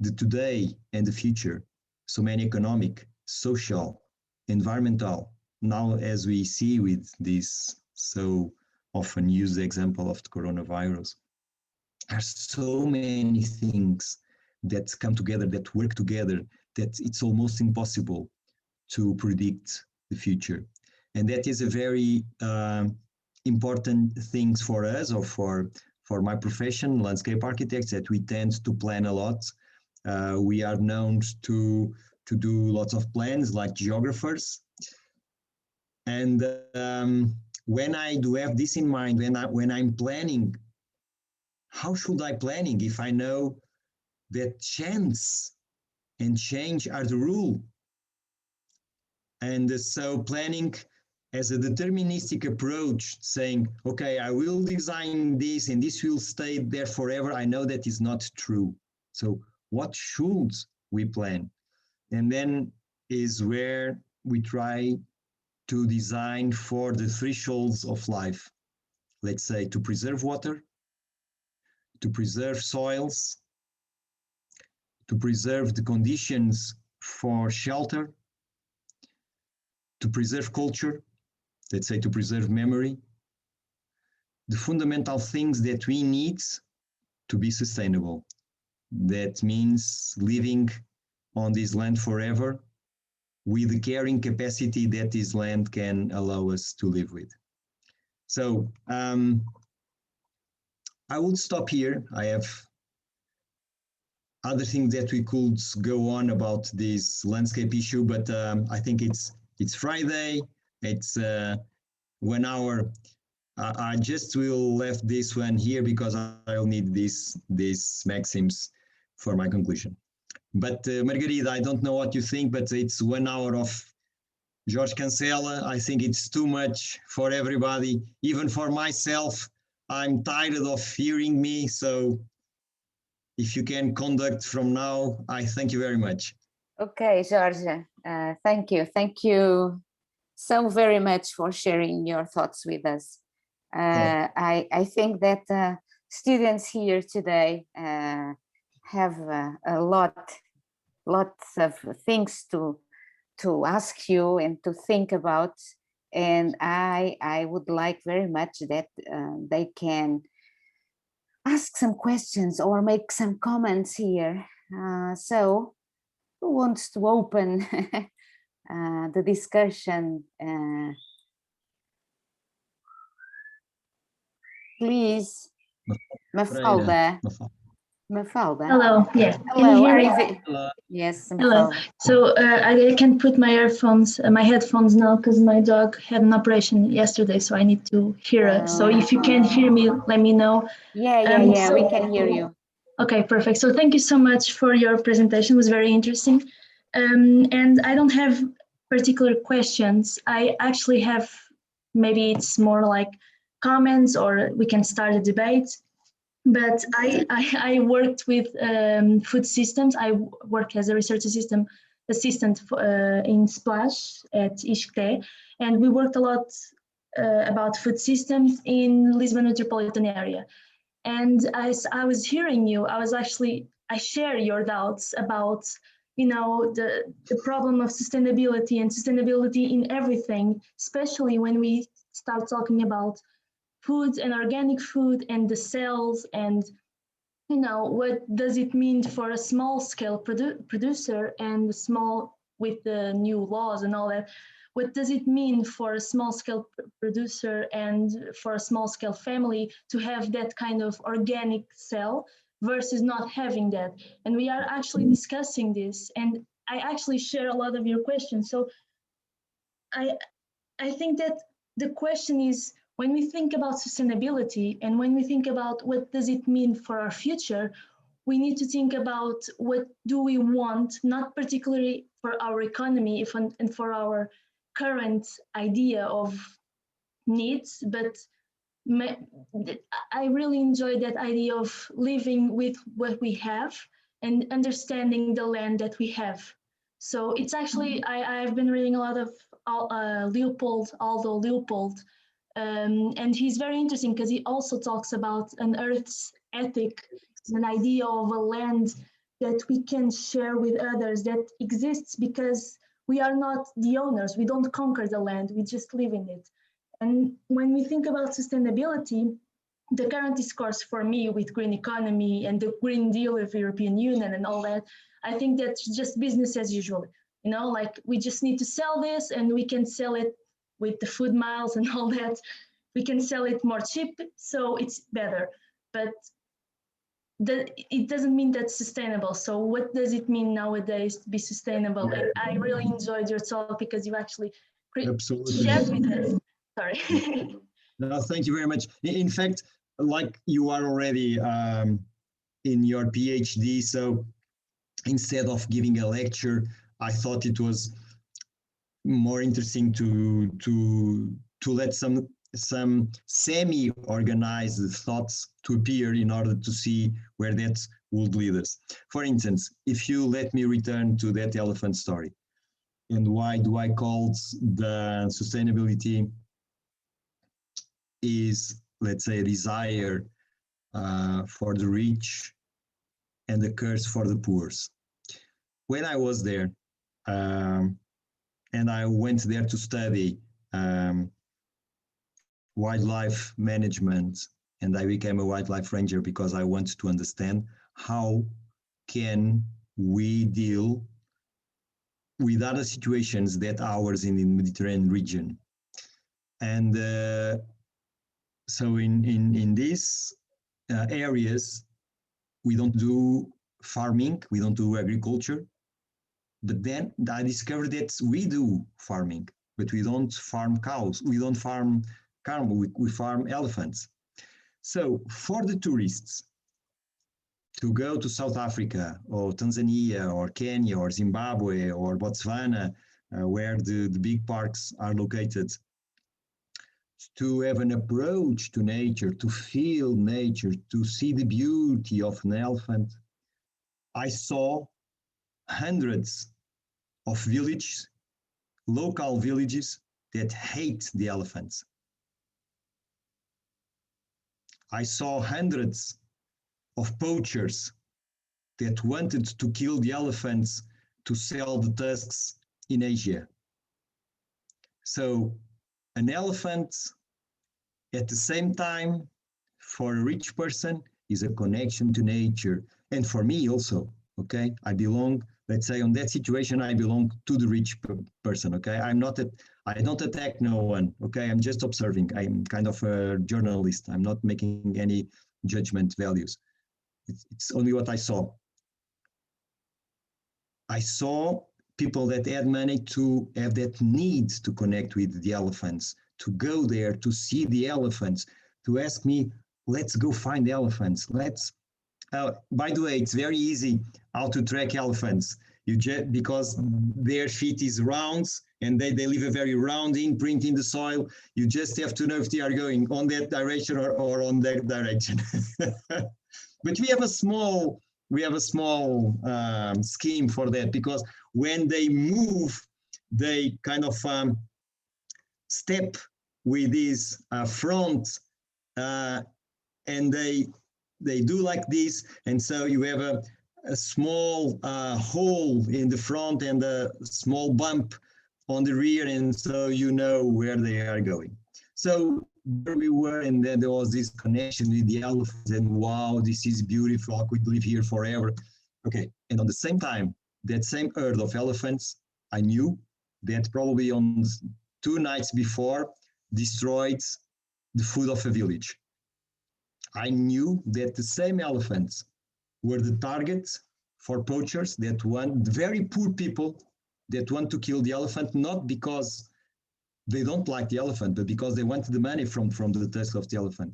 the today and the future, so many economic, social, environmental. Now, as we see with this so often used example of the coronavirus, there are so many things that come together, that work together, that it's almost impossible to predict the future. And that is a very important thing for us, or for my profession, landscape architects, that we tend to plan a lot. We are known to do lots of plans like geographers. And when I do have this in mind, when I'm planning, how should I planning if I know that chance and change are the rule? And so planning as a deterministic approach, saying, okay, I will design this and this will stay there forever, I know that is not true. So what should we plan? And then is where we try to design for the thresholds of life. Let's say to preserve water, to preserve soils, to preserve the conditions for shelter, to preserve culture, let's say to preserve memory, the fundamental things that we need to be sustainable. That means living on this land forever with the carrying capacity that this land can allow us to live with. So I would stop here. I have other things that we could go on about this landscape issue, but I think it's Friday. It's 1 hour. I just will left this one here because I'll need these maxims for my conclusion. But Margarida, I don't know what you think, but it's 1 hour of Jorge Cancela. I think it's too much for everybody, even for myself. I'm tired of hearing me. So if you can conduct from now, I thank you very much. Okay, Jorge, thank you. Thank you so very much for sharing your thoughts with us. I think that students here today have lots of things to ask you and to think about, and I would like very much that they can ask some questions or make some comments here. So who wants to open the discussion? Please, Mafalda. Mafalda. Hello, yeah. Hello, Hello. Yes, Mafalda. Hello. So I can put my earphones, my headphones now, because my dog had an operation yesterday, so I need to hear it. So if you can hear me, let me know. Yeah, we can hear you. Okay, perfect. So thank you so much for your presentation. It was very interesting. And I don't have particular questions. I actually have, maybe it's more like comments, or we can start a debate. But I worked with food systems. I work as a research assistant in Splash at IGOT, and we worked a lot about food systems in Lisbon metropolitan area. And as I was hearing you, I share your doubts about, the problem of sustainability in everything, especially when we start talking about food and organic food and the cells, and what does it mean for a small scale producer and small, with the new laws and all that, what does it mean for a small scale producer and for a small scale family to have that kind of organic cell versus not having that? And we are actually discussing this, and I actually share a lot of your questions. So I think that the question is, when we think about sustainability and when we think about what does it mean for our future, we need to think about what do we want, not particularly for our economy and for our current idea of needs, but I really enjoy that idea of living with what we have and understanding the land that we have. So it's actually, I've been reading a lot of Aldo Leopold, and he's very interesting because he also talks about an Earth's ethic, an idea of a land that we can share with others that exists because we are not the owners, we don't conquer the land, we just live in it. And when we think about sustainability, the current discourse for me with green economy and the Green Deal of the European Union and all that, I think that's just business as usual. You know, like we just need to sell this and we can sell it with the food miles and all that. We can sell it more cheap, so it's better. But it doesn't mean that's sustainable. So what does it mean nowadays to be sustainable? And I really enjoyed your talk because you actually shared with us. Sorry. No, thank you very much. In fact, like you are already in your PhD, so instead of giving a lecture, I thought it was more interesting to let some semi-organized thoughts to appear in order to see where that would lead us. For instance, if you let me return to that elephant story, and why do I call the sustainability is, let's say, a desire for the rich and a curse for the poor. When I was there, and I went there to study wildlife management, and I became a wildlife ranger because I want to understand how can we deal with other situations that ours in the Mediterranean region. And so in these areas, we don't do farming, we don't do agriculture, but then I discovered that we do farming, but we don't farm cows, we don't farm camel, we farm elephants. So for the tourists to go to South Africa or Tanzania or Kenya or Zimbabwe or Botswana, where the big parks are located, to have an approach to nature, to feel nature, to see the beauty of an elephant, I saw hundreds of villages, local villages that hate the elephants. I saw hundreds of poachers that wanted to kill the elephants to sell the tusks in Asia. So an elephant at the same time, for a rich person, is a connection to nature. And for me also, okay? I belong, let's say on that situation, I belong to the rich person, okay? I don't attack no one, okay? I'm just observing. I'm kind of a journalist. I'm not making any judgment values. It's only what I saw. I saw people that had money to have that need to connect with the elephants, to go there, to see the elephants, to ask me, let's go find elephants. By the way, it's very easy how to track elephants. Because their feet is round and they leave a very round imprint in the soil. You just have to know if they are going on that direction or on that direction. But we have a small scheme for that, because when they move, they kind of step with this front, and they do like this, and so you have a small hole in the front and a small bump on the rear, and so you know where they are going. So there we were, and then there was this connection with the elephants, and wow, this is beautiful, I could live here forever. Okay, and on the same time, that same herd of elephants, I knew that probably on 2 nights before destroyed the food of a village. I knew that the same elephants were the targets for poachers that want, very poor people that want to kill the elephant, not because they don't like the elephant, but because they want the money from the tusk of the elephant.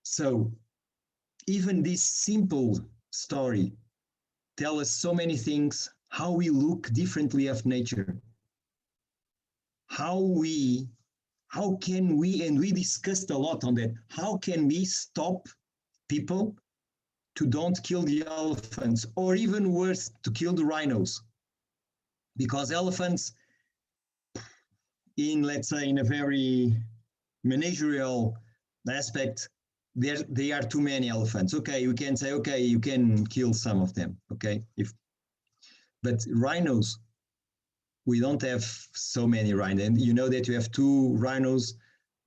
So even this simple story tells us so many things, how we look differently of nature, how can we, and we discussed a lot on that, how can we stop people to don't kill the elephants, or even worse, to kill the rhinos. Because elephants, in, let's say, in a very managerial aspect, they are too many elephants. Okay, you can say, okay, you can kill some of them, okay? But rhinos, we don't have so many rhinos. And you know that you have two rhinos,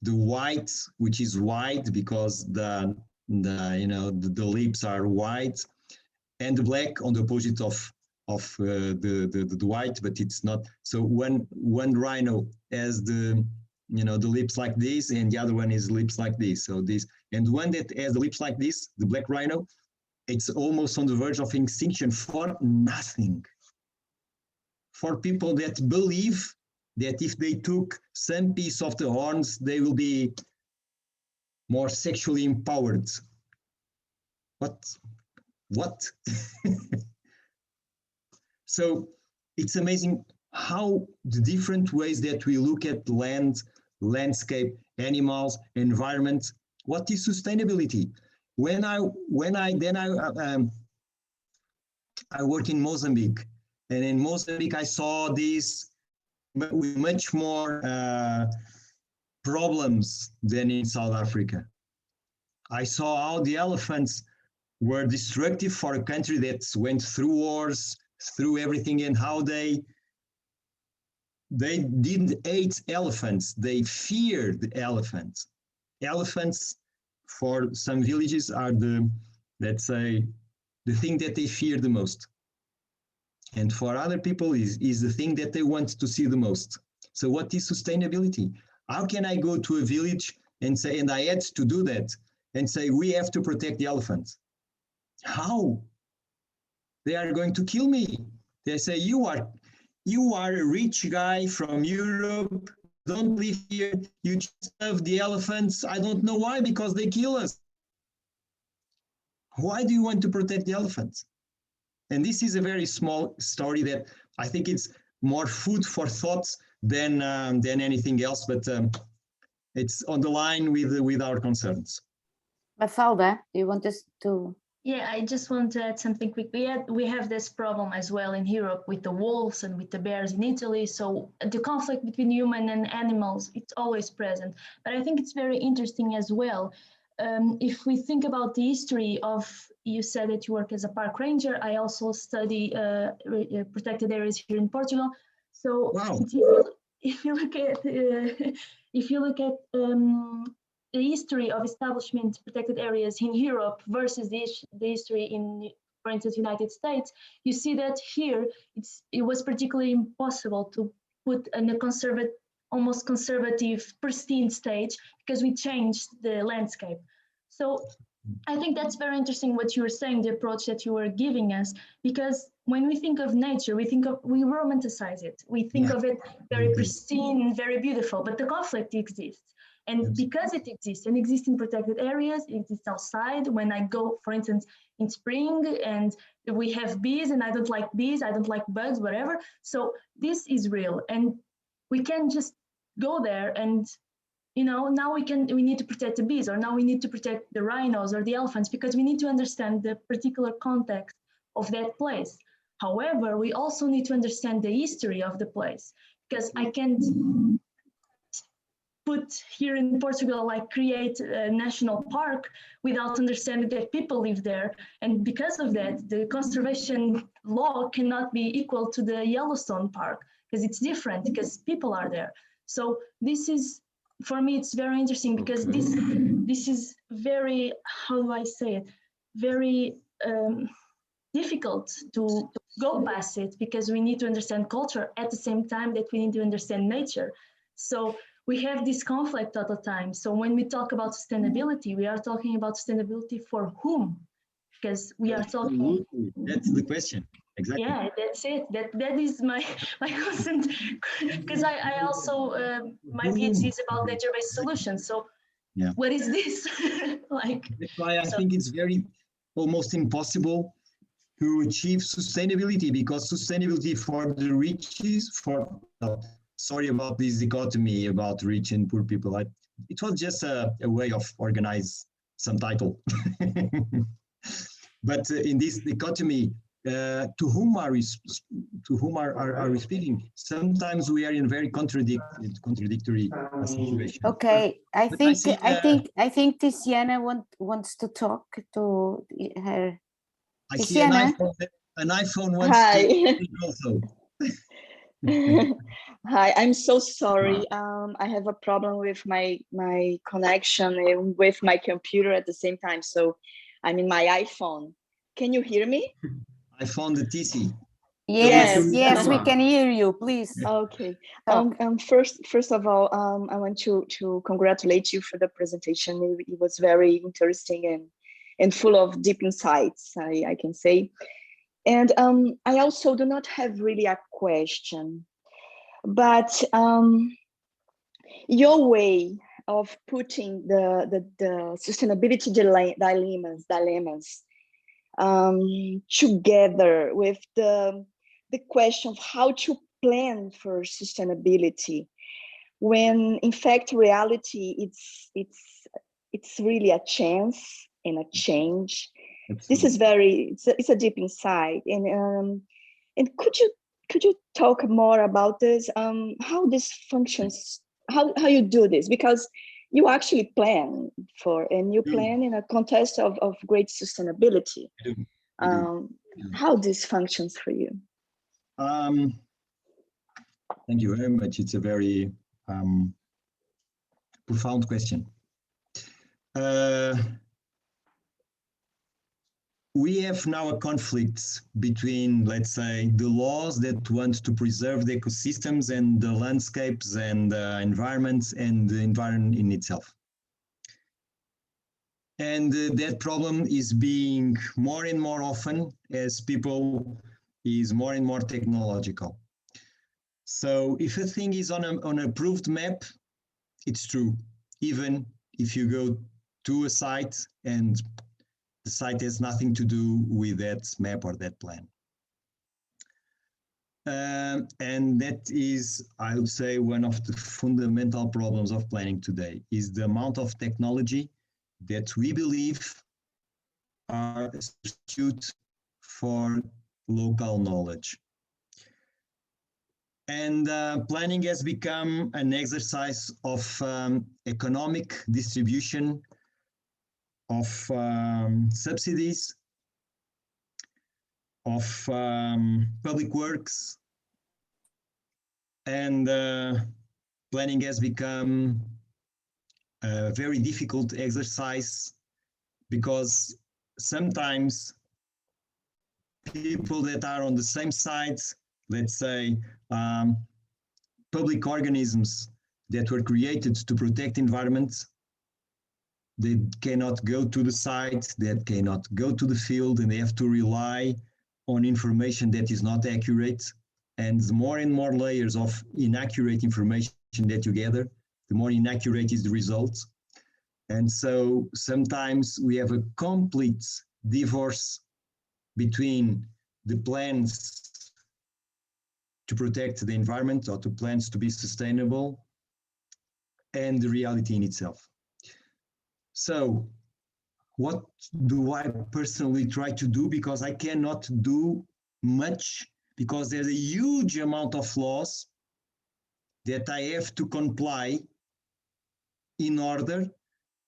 the white, which is white because the lips are white, and the black on the opposite of the white, but it's not. So one rhino has the lips like this, and the other one is lips like this. So this, and one that has the lips like this, the black rhino, it's almost on the verge of extinction for nothing. For people that believe that if they took some piece of the horns, they will be more sexually empowered. What? So it's amazing how the different ways that we look at land, landscape, animals, environment. What is sustainability? When I work in Mozambique, and in Mozambique I saw this with much more problems than in South Africa. I saw how the elephants were destructive for a country that went through wars, through everything, and how they didn't hate elephants, they feared elephants. Elephants, for some villages, are let's say, the thing that they fear the most. And for other people is the thing that they want to see the most. So what is sustainability? How can I go to a village and say, and I had to do that, and say, we have to protect the elephants? How? They are going to kill me. They say, you are a rich guy from Europe, don't live here, you just have the elephants. I don't know why, because they kill us. Why do you want to protect the elephants? And this is a very small story that I think it's more food for thoughts than anything else, but it's on the line with our concerns. Mafalda, do you want us to? Yeah, I just want to add something quick. We have this problem as well in Europe with the wolves and with the bears in Italy. So the conflict between human and animals, it's always present. But I think it's very interesting as well. If we think about the history of, you said that you work as a park ranger. I also study protected areas here in Portugal. So wow. if you look at the history of establishment protected areas in Europe versus the history in, for instance, United States, you see that here it was particularly impossible to put in a almost conservative, pristine stage because we changed the landscape. So I think that's very interesting what you were saying, the approach that you were giving us, because when we think of nature, we romanticize it. We think of it very pristine, very beautiful, but the conflict exists. And because it exists and exists in protected areas, it exists outside. When I go, for instance, in spring and we have bees and I don't like bees, I don't like bugs, whatever. So this is real. And we can just go there and, now we need to protect the bees, or now we need to protect the rhinos or the elephants, because we need to understand the particular context of that place. However, we also need to understand the history of the place, because I can't put here in Portugal, create a national park without understanding that people live there. And because of that, the conservation law cannot be equal to the Yellowstone Park, because it's different, because people are there. So this is, for me, it's very interesting, because this is very, how do I say it, very difficult to go past it, because we need to understand culture at the same time that we need to understand nature. So we have this conflict all the time. So when we talk about sustainability, we are talking about sustainability for whom? Because we are talking. That's the question. Exactly. Yeah, that's it. That is my constant, because I also my PhD is about nature-based solutions. So what is this? That's why I think it's very almost impossible to achieve sustainability, because sustainability for the rich is sorry about this dichotomy about rich and poor people. It was just a way of organize some title. But in this dichotomy, to whom are we speaking? Sometimes we are in very contradictory situation. Okay, I But think Tiziana wants to talk to her. I see an iPhone wants Hi. to speak also. Hi, I'm so sorry. I have a problem with my connection and with my computer at the same time. So I'm in my iPhone. Can you hear me? I found the TC. Yes, we can hear you, please. Okay. Talk. First of all, I want to congratulate you for the presentation. It was very interesting and full of deep insights, I can say. And I also do not have really a question, but your way of putting the sustainability dilemmas together with the question of how to plan for sustainability, when in fact reality it's really a chance and a change. Absolutely. This is it's a deep insight, and could you talk more about this? How this functions, how you do this, because you actually plan for, and you plan in a context of great sustainability. How this functions for you? Thank you very much. It's a very profound question. We have now a conflict between, let's say, the laws that want to preserve the ecosystems and the landscapes and the environments and the environment in itself. And that problem is being more and more often as people is more and more technological. So if a thing is on an approved map, it's true, even if you go to a site and the site has nothing to do with that map or that plan. And that is, I would say, one of the fundamental problems of planning today, is the amount of technology that we believe are a substitute for local knowledge. And planning has become an exercise of economic distribution of subsidies, of public works, and planning has become a very difficult exercise because sometimes people that are on the same side, let's say public organisms that were created to protect environment, they cannot go to the site, they cannot go to the field, and they have to rely on information that is not accurate. And the more and more layers of inaccurate information that you gather, the more inaccurate is the result. And so sometimes we have a complete divorce between the plans to protect the environment or the plans to be sustainable and the reality in itself. So what do I personally try to do? Because I cannot do much because there's a huge amount of laws that I have to comply in order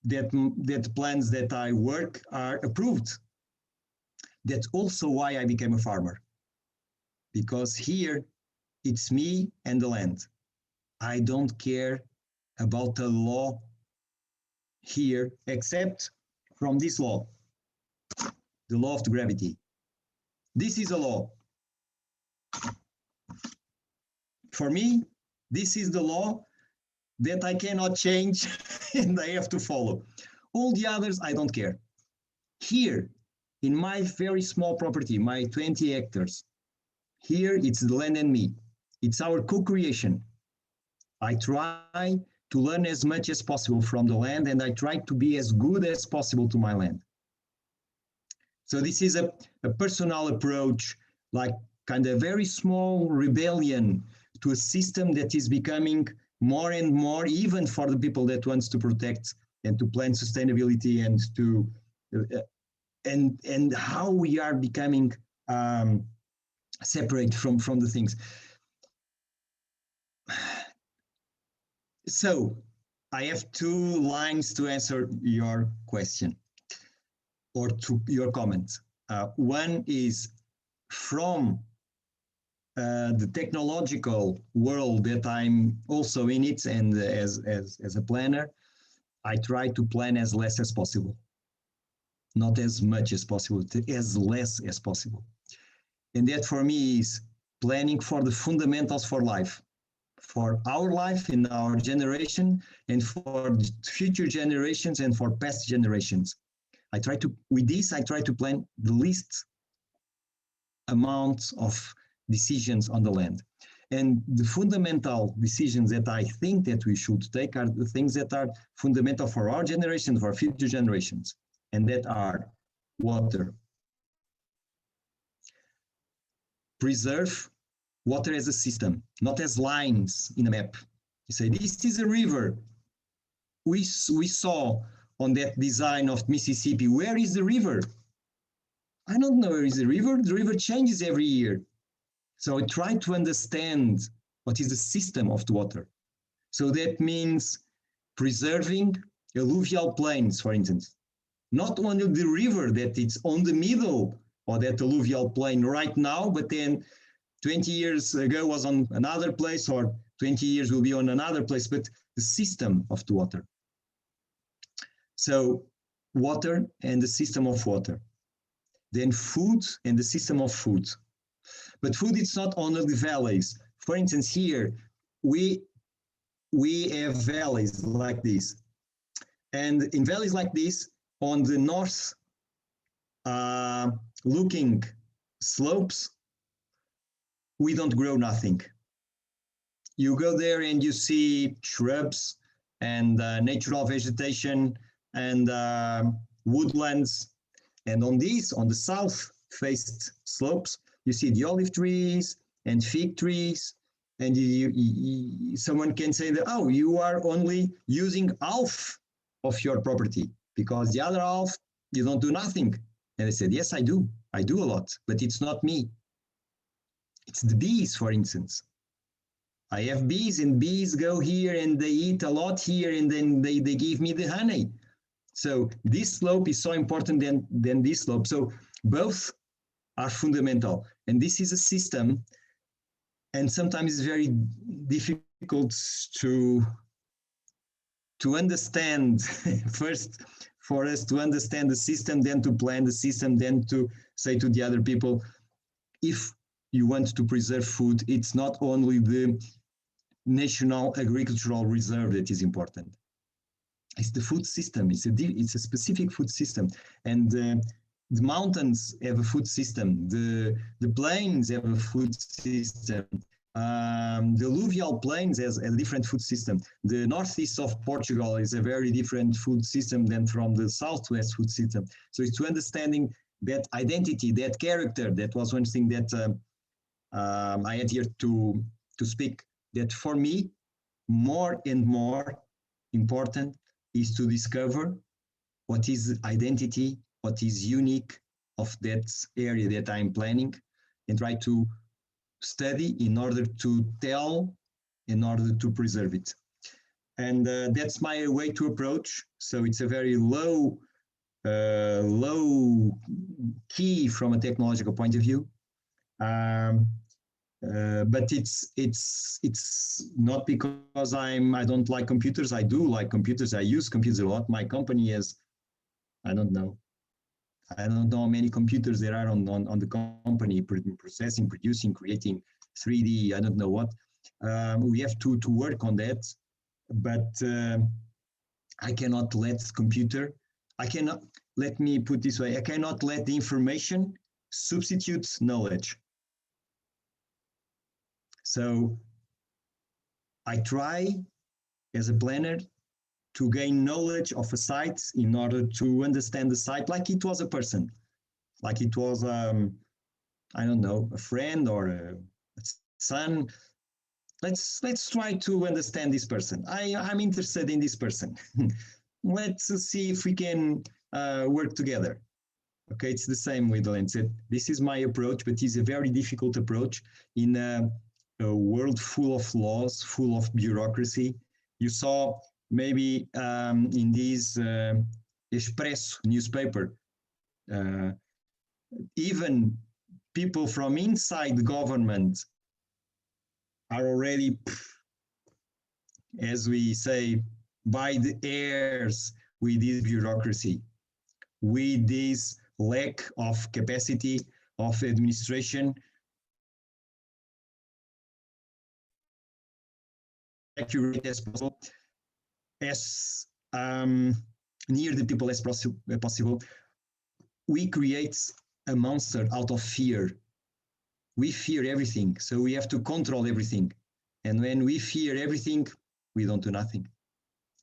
that plans that I work are approved. That's also why I became a farmer. Because here it's me and the land. I don't care about the law here, except from this law, the law of the gravity. This is a law. For me, this is the law that I cannot change and I have to follow. All the others, I don't care. Here, in my very small property, my 20 hectares, here it's the land and me. It's our co-creation. I try to learn as much as possible from the land, and I try to be as good as possible to my land. So this is a personal approach, like kind of very small rebellion to a system that is becoming more and more, even for the people that wants to protect and to plan sustainability and to and how we are becoming separate from the things. So I have 2 lines to answer your question or to your comment. One is from the technological world that I'm also in it, and as a planner, I try to plan as less as possible. Not as much as possible, as less as possible. And that for me is planning for the fundamentals for life, for our life in our generation, and for future generations and for past generations. With this, I try to plan the least amount of decisions on the land. And the fundamental decisions that I think that we should take are the things that are fundamental for our generation, for future generations, and that are water. Preserve water as a system, not as lines in a map. You say, this is a river. We saw on that design of Mississippi, where is the river? I don't know where is the river. The river changes every year. So I try to understand what is the system of the water. So that means preserving alluvial plains, for instance. Not only the river that it's on the middle of that alluvial plain right now, but then 20 years ago was on another place, or 20 years will be on another place, but the system of the water. So water and the system of water. Then food and the system of food. But food, it's not only the valleys. For instance, here, we have valleys like this. And in valleys like this, on the north looking slopes, we don't grow nothing. You go there and you see shrubs and natural vegetation and woodlands. And on the south-faced slopes, you see the olive trees and fig trees. And someone can say that, oh, you are only using half of your property, because the other half, you don't do nothing. And I said, yes, I do. I do a lot, but it's not me. It's the bees, for instance. I have bees, and bees go here and they eat a lot here, and then they give me the honey. So this slope is so important than this slope. So both are fundamental. And this is a system, and sometimes it's very difficult to understand. First, for us to understand the system, then to plan the system, then to say to the other people, if you want to preserve food, it's not only the National Agricultural Reserve that is important. It's the food system. It's a specific food system. And the mountains have a food system. The plains have a food system. The alluvial plains has a different food system. The northeast of Portugal is a very different food system than from the southwest food system. So it's to understanding that identity, that character. That was one thing that I had here to speak, that for me, more and more important is to discover what is identity, what is unique of that area that I'm planning, and try to study in order to tell, in order to preserve it. And that's my way to approach. So it's a very low key from a technological point of view. But it's not because I don't like computers. I do like computers. I use computers a lot. My company has, I don't know how many computers there are on the company, processing, producing, creating 3D, I don't know what. We have to work on that, but I cannot let me put this way, I cannot let the information substitute knowledge. So I try as a planner to gain knowledge of a site in order to understand the site like it was a person, like it was, I don't know, a friend or a son. Let's try to understand this person. I'm interested in this person. Let's see if we can work together. Okay, it's the same with the land. Said, this is my approach, but it's a very difficult approach in a world full of laws, full of bureaucracy. You saw maybe in this Expresso newspaper, even people from inside the government are already, as we say, by the ears with this bureaucracy, with this lack of capacity of administration, accurate as possible, as near the people as possible. We create a monster out of fear. We fear everything, so we have to control everything. And when we fear everything, we don't do nothing.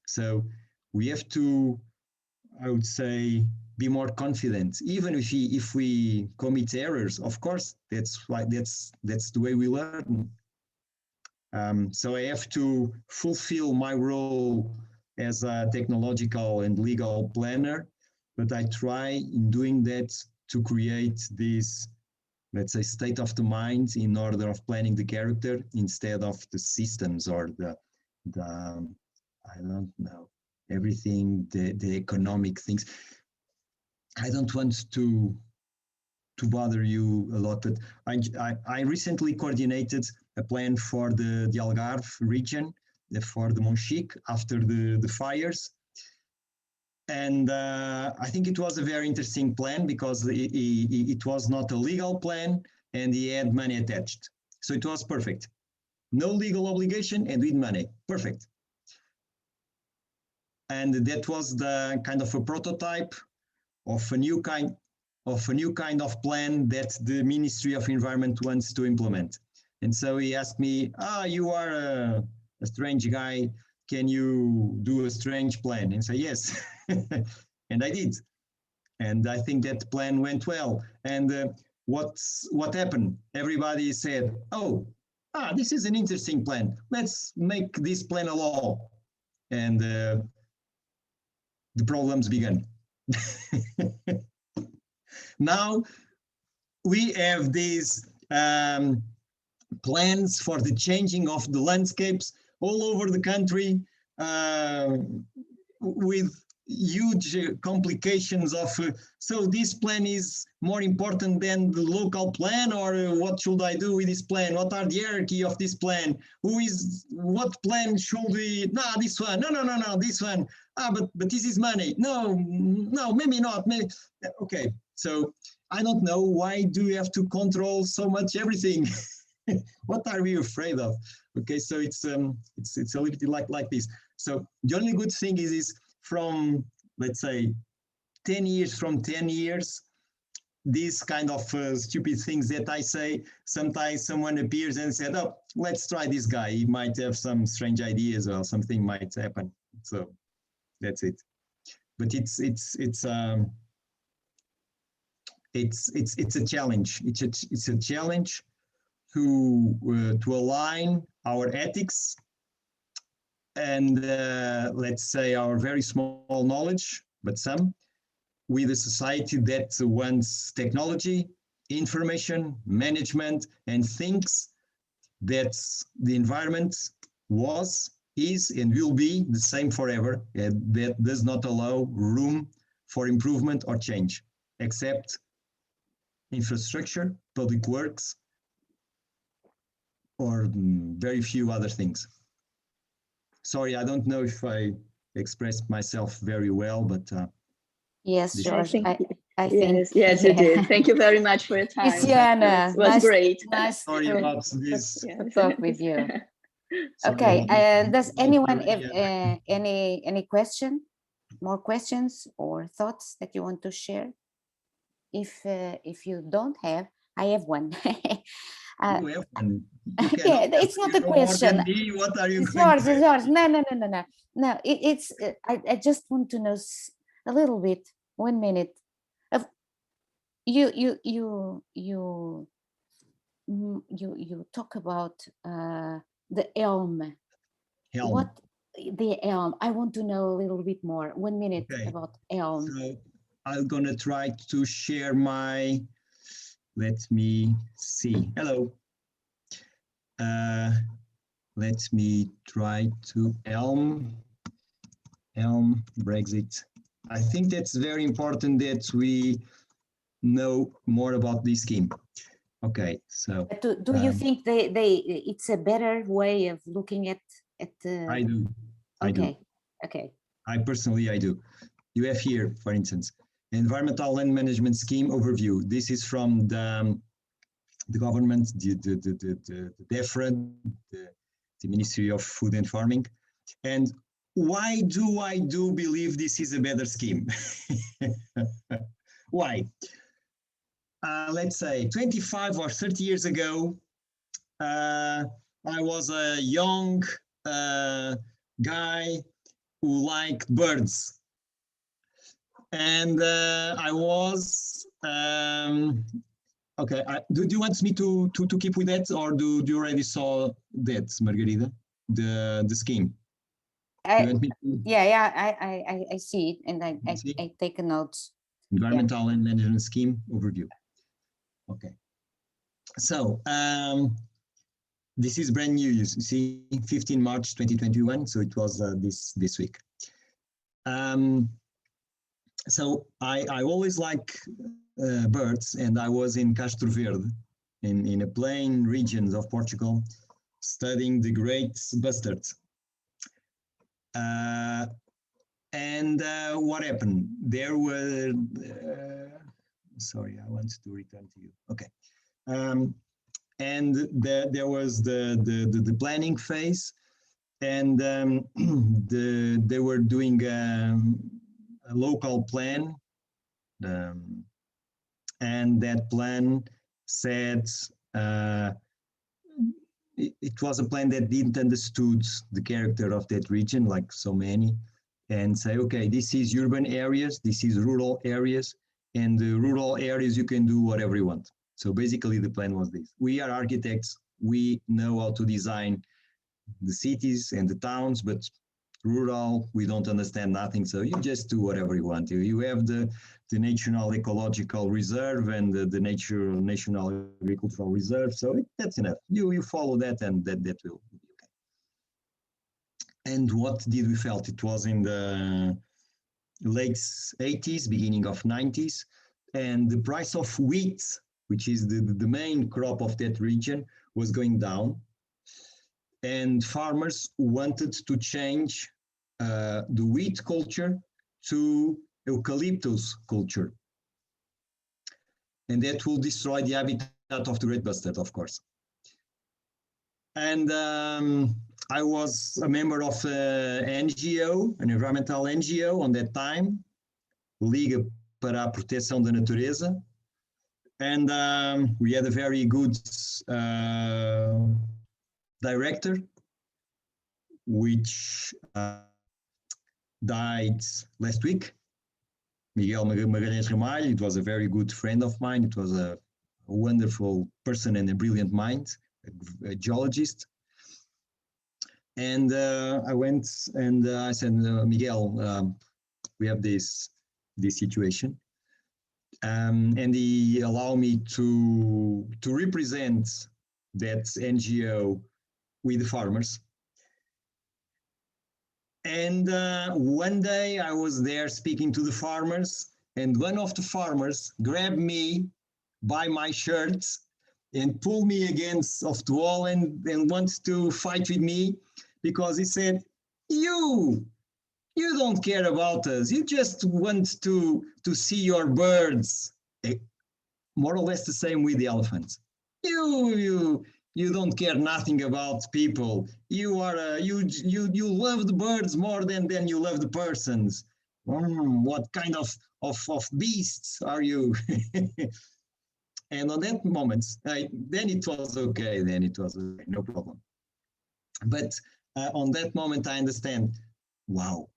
So we have to, I would say, be more confident. Even if we commit errors, of course, that's the way we learn. So I have to fulfill my role as a technological and legal planner, but I try in doing that to create this, let's say, state of the mind in order of planning the character instead of the systems or the I don't know, everything, the economic things. I don't want to bother you a lot, but I recently coordinated a plan for the Algarve region, for the Monchique after the fires. And I think it was a very interesting plan because it was not a legal plan and he had money attached. So it was perfect. No legal obligation and with money, perfect. And that was the kind of a prototype of a new kind of plan that the Ministry of Environment wants to implement. And so he asked me, you are a strange guy, can you do a strange plan? And say, yes. And I did. And I think that plan went well. And what happened? Everybody said, this is an interesting plan. Let's make this plan a law. And the problems began. Now we have these plans for the changing of the landscapes all over the country with huge complications of, so this plan is more important than the local plan, or what should I do with this plan? What are the hierarchy of this plan? What plan should we, this one, no, this one, but this is money. No, maybe not, maybe. Okay, so I don't know, why do we have to control so much everything? What are we afraid of? Okay, so it's a little bit like this. So the only good thing is from, let's say, 10 years, these kind of stupid things that I say, sometimes someone appears and said, let's try this guy. He might have some strange ideas or something might happen. So that's it. But it's a challenge. It's a challenge to align our ethics and let's say our very small knowledge, but some, with a society that wants technology, information, management, and thinks that the environment was, is, and will be the same forever, and that does not allow room for improvement or change, except infrastructure, public works, or very few other things. Sorry, I don't know if I expressed myself very well, but yes, Jorge, I think yes, yeah. you did. Thank you very much for your time. Luciana, it was great. Nice sorry about this. to talk with you. Sorry Okay, does anyone have yeah. any question, more questions or thoughts that you want to share? If you don't have, I have one. You have one. Yeah, it's not a question. What are you George, no, it's I just want to know a little bit, 1 minute. You talk about the elm. What the elm? I want to know a little bit more. 1 minute about elm. So I'm gonna try to share my, let me see, hello. Let me try to Elm Brexit. I think that's very important that we know more about this scheme. Okay, so. But do you think it's a better way of looking at I do. I do. Okay. I do. You have here, for instance, Environmental Land Management Scheme Overview. This is from the government, the DEFRA, the Ministry of Food and Farming. And why do I believe this is a better scheme? Why? Let's say 25 or 30 years ago, I was a young guy who liked birds. And I was, okay, do you want me to keep with that, or do you already saw that, Margarida, the scheme? I see it, and I take a note. Environmental and Management Scheme Overview. Okay. So this is brand new, you see, 15 March 2021, so it was this week. So I always like birds, and I was in Castro Verde, in a plain regions of Portugal, studying the great bustards. And what happened? There were, sorry, I want to return to you. Okay. And there was the planning phase, and they were doing a local plan, and that plan said it was a plan that didn't understood the character of that region, like so many, and say, okay, this is urban areas, this is rural areas, and the rural areas you can do whatever you want. So basically the plan was this: we are architects, we know how to design the cities and the towns, but rural, we don't understand nothing, so you just do whatever you want. You have the National Ecological Reserve and the National Agricultural Reserve, so that's enough. You follow that, and that will be okay. And what did we felt? It was in the late 80s, beginning of 90s, and the price of wheat, which is the main crop of that region, was going down. And farmers wanted to change the wheat culture to eucalyptus culture. And that will destroy the habitat of the great bustard, of course. And I was a member of an NGO, an environmental NGO on that time, Liga para a Proteção da Natureza. And we had a very good director, which died last week, Miguel Magalhães Ramalho. It was a very good friend of mine. It was a wonderful person and a brilliant mind, a geologist. And I went and I said, Miguel, we have this situation. And he allowed me to represent that NGO with the farmers. And one day I was there speaking to the farmers, and one of the farmers grabbed me by my shirt and pulled me against off the wall and wanted to fight with me, because he said, you don't care about us. You just want to see your birds. More or less the same with the elephants. You don't care nothing about people. You are you love the birds more than you love the persons. What kind of beasts are you? And on that moment, then it was okay. No problem. But on that moment, I understand. Wow.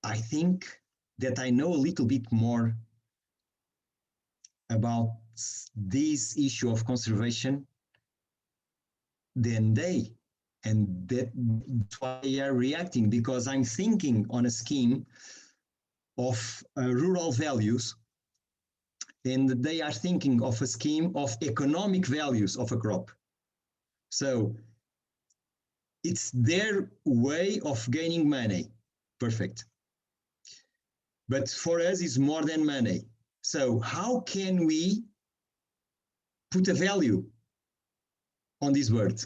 I think that I know a little bit more about this issue of conservation than they, and that's why they are reacting, because I'm thinking on a scheme of rural values, and they are thinking of a scheme of economic values of a crop. So it's their way of gaining money. Perfect. But for us, it's more than money. So how can we put a value on this word?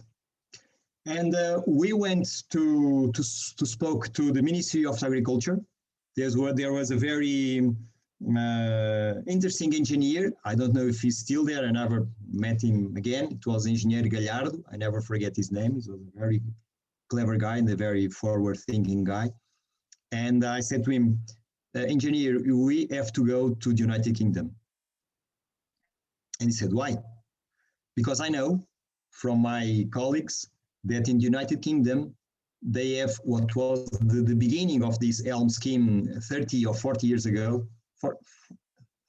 And we went to spoke to the Ministry of Agriculture. There was a very interesting engineer. I don't know if he's still there. I never met him again. It was Engineer Gallardo. I never forget his name. He was a very clever guy and a very forward-thinking guy. And I said to him, engineer, we have to go to the United Kingdom. And he said, why? Because I know from my colleagues that in the United Kingdom, they have what was the beginning of this ELM scheme 30 or 40 years ago,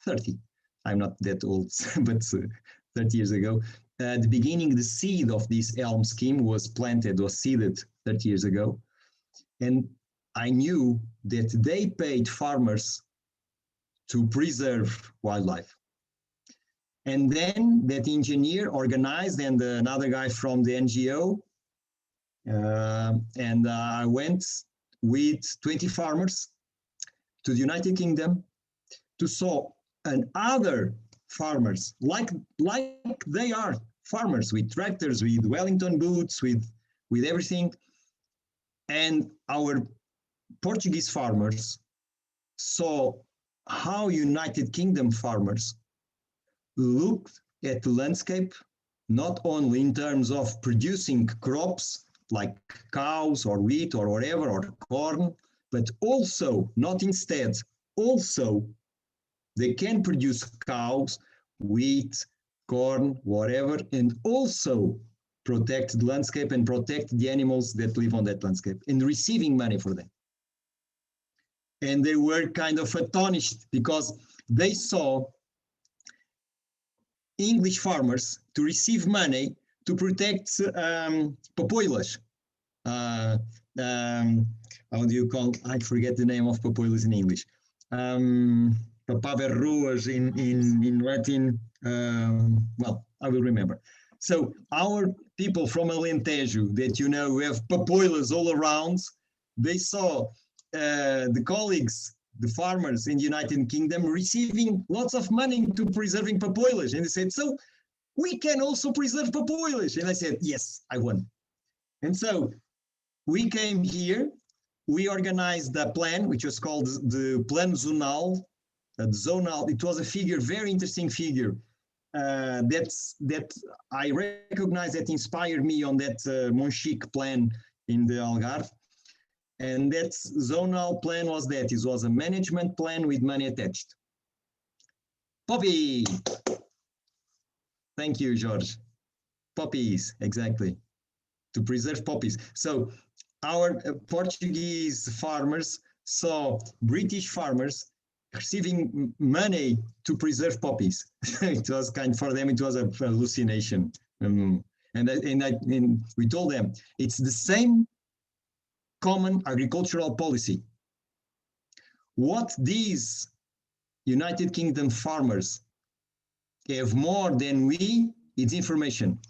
30, I'm not that old, but 30 years ago, the beginning, the seed of this ELM scheme was planted, was seeded 30 years ago. And I knew that they paid farmers to preserve wildlife. And then that engineer organized, and another guy from the NGO, and I went with 20 farmers to the United Kingdom to saw other farmers, like they are farmers with tractors, with Wellington boots, with everything. And our Portuguese farmers saw how United Kingdom farmers looked at the landscape, not only in terms of producing crops like cows or wheat or whatever, or corn, but also, not instead, also they can produce cows, wheat, corn, whatever, and also protect the landscape and protect the animals that live on that landscape and receiving money for that. And they were kind of astonished because they saw English farmers to receive money to protect papoilas. How do you call? I forget the name of papoilas in English. Papaverruas in Latin. Well, I will remember. So our people from Alentejo that you know have papoilas all around, they saw the colleagues, the farmers in the United Kingdom receiving lots of money to preserving papoilas. And they said, so we can also preserve papoilas. And I said, yes, I won. And so we came here, we organized a plan, which was called the Plan Zonal. Zonal, it was a figure, very interesting figure, that I recognize that inspired me on that Monchique plan in the Algarve. And that zonal plan was that. It was a management plan with money attached. Poppy! Thank you, Jorge. Poppies, exactly. To preserve poppies. So our Portuguese farmers saw British farmers receiving money to preserve poppies. It was kind for them, it was a hallucination. And we told them, it's the same common agricultural policy. What these United Kingdom farmers have more than we is information.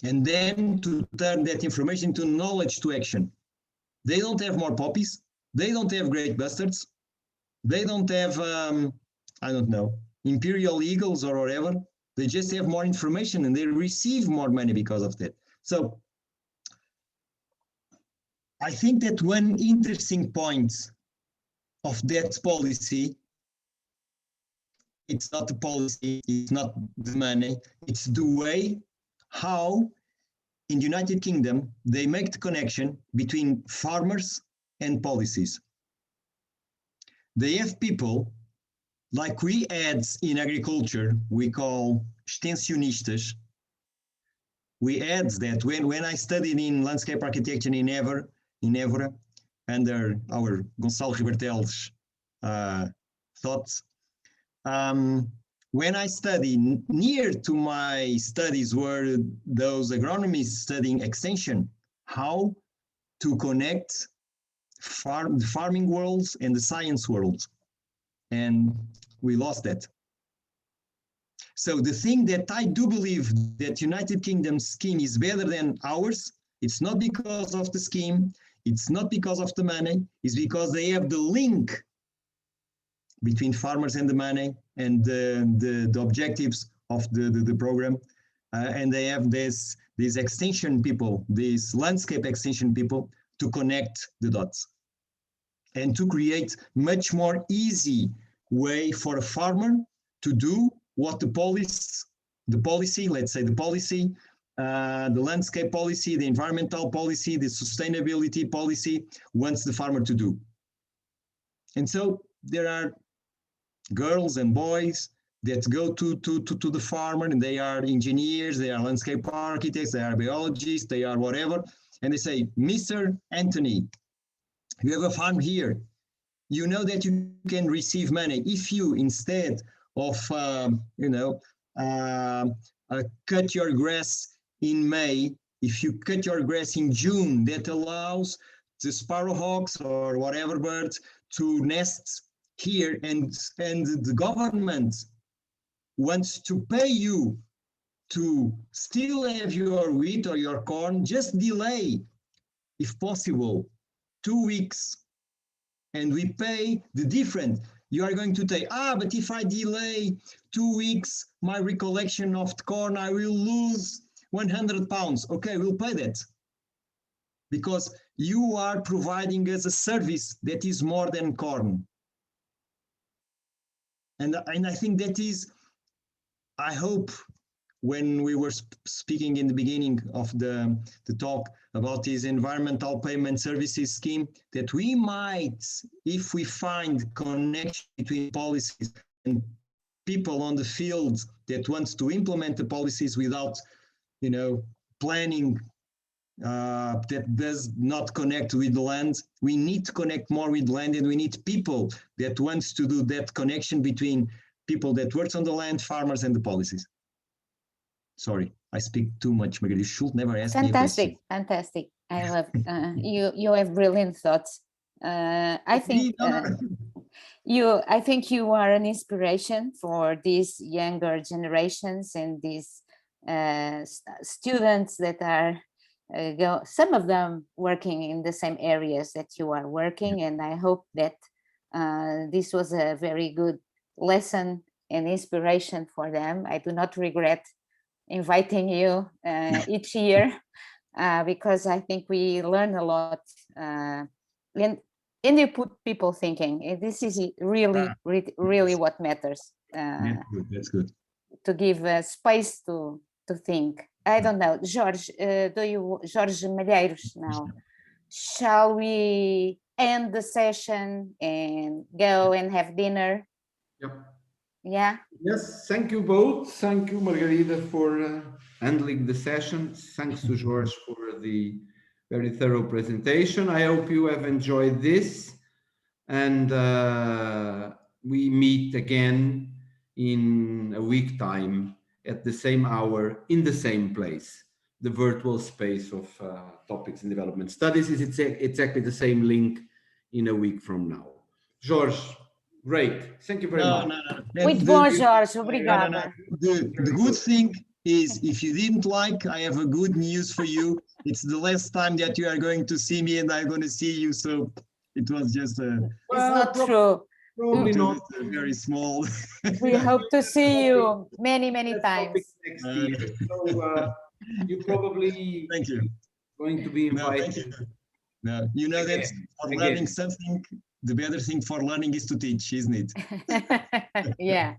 And then to turn that information into knowledge to action. They don't have more poppies. They don't have great bastards. They don't have, I don't know, imperial eagles or whatever. They just have more information and they receive more money because of that. So I think that one interesting point of that policy, it's not the policy, it's not the money, it's the way how in the United Kingdom they make the connection between farmers and policies. They have people, like we add in agriculture, we call extensionistas. We add that when I studied in landscape architecture in Évora, under our Gonçalo Ribertel's thoughts. When I studied, near to my studies were those agronomists studying extension, how to connect the farming worlds and the science world. and we lost that. So the thing that I do believe that United Kingdom scheme is better than ours, it's not because of the scheme, it's not because of the money, it's because they have the link between farmers and the money and the objectives of the program. And they have these extension people, these landscape extension people to connect the dots and to create much more easy way for a farmer to do what the policy, let's say the policy, the landscape policy, the environmental policy, the sustainability policy wants the farmer to do. And so there are girls and boys that go to the farmer, and they are engineers, they are landscape architects, they are biologists, they are whatever, and they say, Mr. Anthony, you have a farm here. You know that you can receive money if you, instead of, cut your grass in May, if you cut your grass in June, that allows the sparrowhawks or whatever birds to nest here, and the government wants to pay you to still have your wheat or your corn, just delay, if possible, 2 weeks, and we pay the difference. You are going to say, but if I delay 2 weeks, my recollection of the corn, I will lose 100 pounds. Okay, we'll pay that. Because you are providing us a service that is more than corn. And I think that is, I hope, when we were speaking in the beginning of the talk about this environmental payment services scheme, that we might, if we find connection between policies and people on the field that wants to implement the policies without, planning that does not connect with the land, we need to connect more with land, and we need people that wants to do that connection between people that works on the land, farmers, and the policies. Sorry, I speak too much, Margaret. You should never ask me a question. Fantastic. I love you have brilliant thoughts. I think you are an inspiration for these younger generations and these students that are some of them working in the same areas that you are working, and I hope that this was a very good lesson and inspiration for them. I do not regret inviting you each year because I think we learn a lot and you put people thinking. This is really what matters. That's good. To give space to think. I don't know, Jorge, Jorge Malheiros now. Shall we end the session and go and have dinner? Yep. Yeah. Yes, thank you both. Thank you, Margarida, for handling the session. Thanks to Jorge for the very thorough presentation. I hope you have enjoyed this, and we meet again in a week time at the same hour in the same place. The virtual space of Topics in Development Studies is exactly the same link in a week from now. Jorge, great. Thank you very much. Muito bom, Jorge. Obrigada. The good thing is, if you didn't like, I have a good news for you. It's the last time that you are going to see me, and I'm going to see you. So it was just it's not true. Probably not. Very small. We hope to see you many times. Next year. So you probably thank you. Going to be invited. No, you know that for learning something, the better thing for learning is to teach, isn't it? Yeah.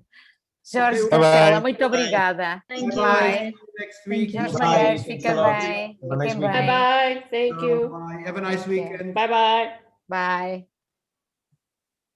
Jorge, Cancela, muito obrigada. Thank you. Bye. Next week. Jorge Malheiros, fica bem. Bye bye. Thank you. Bye. Have a nice weekend. Bye bye. Bye.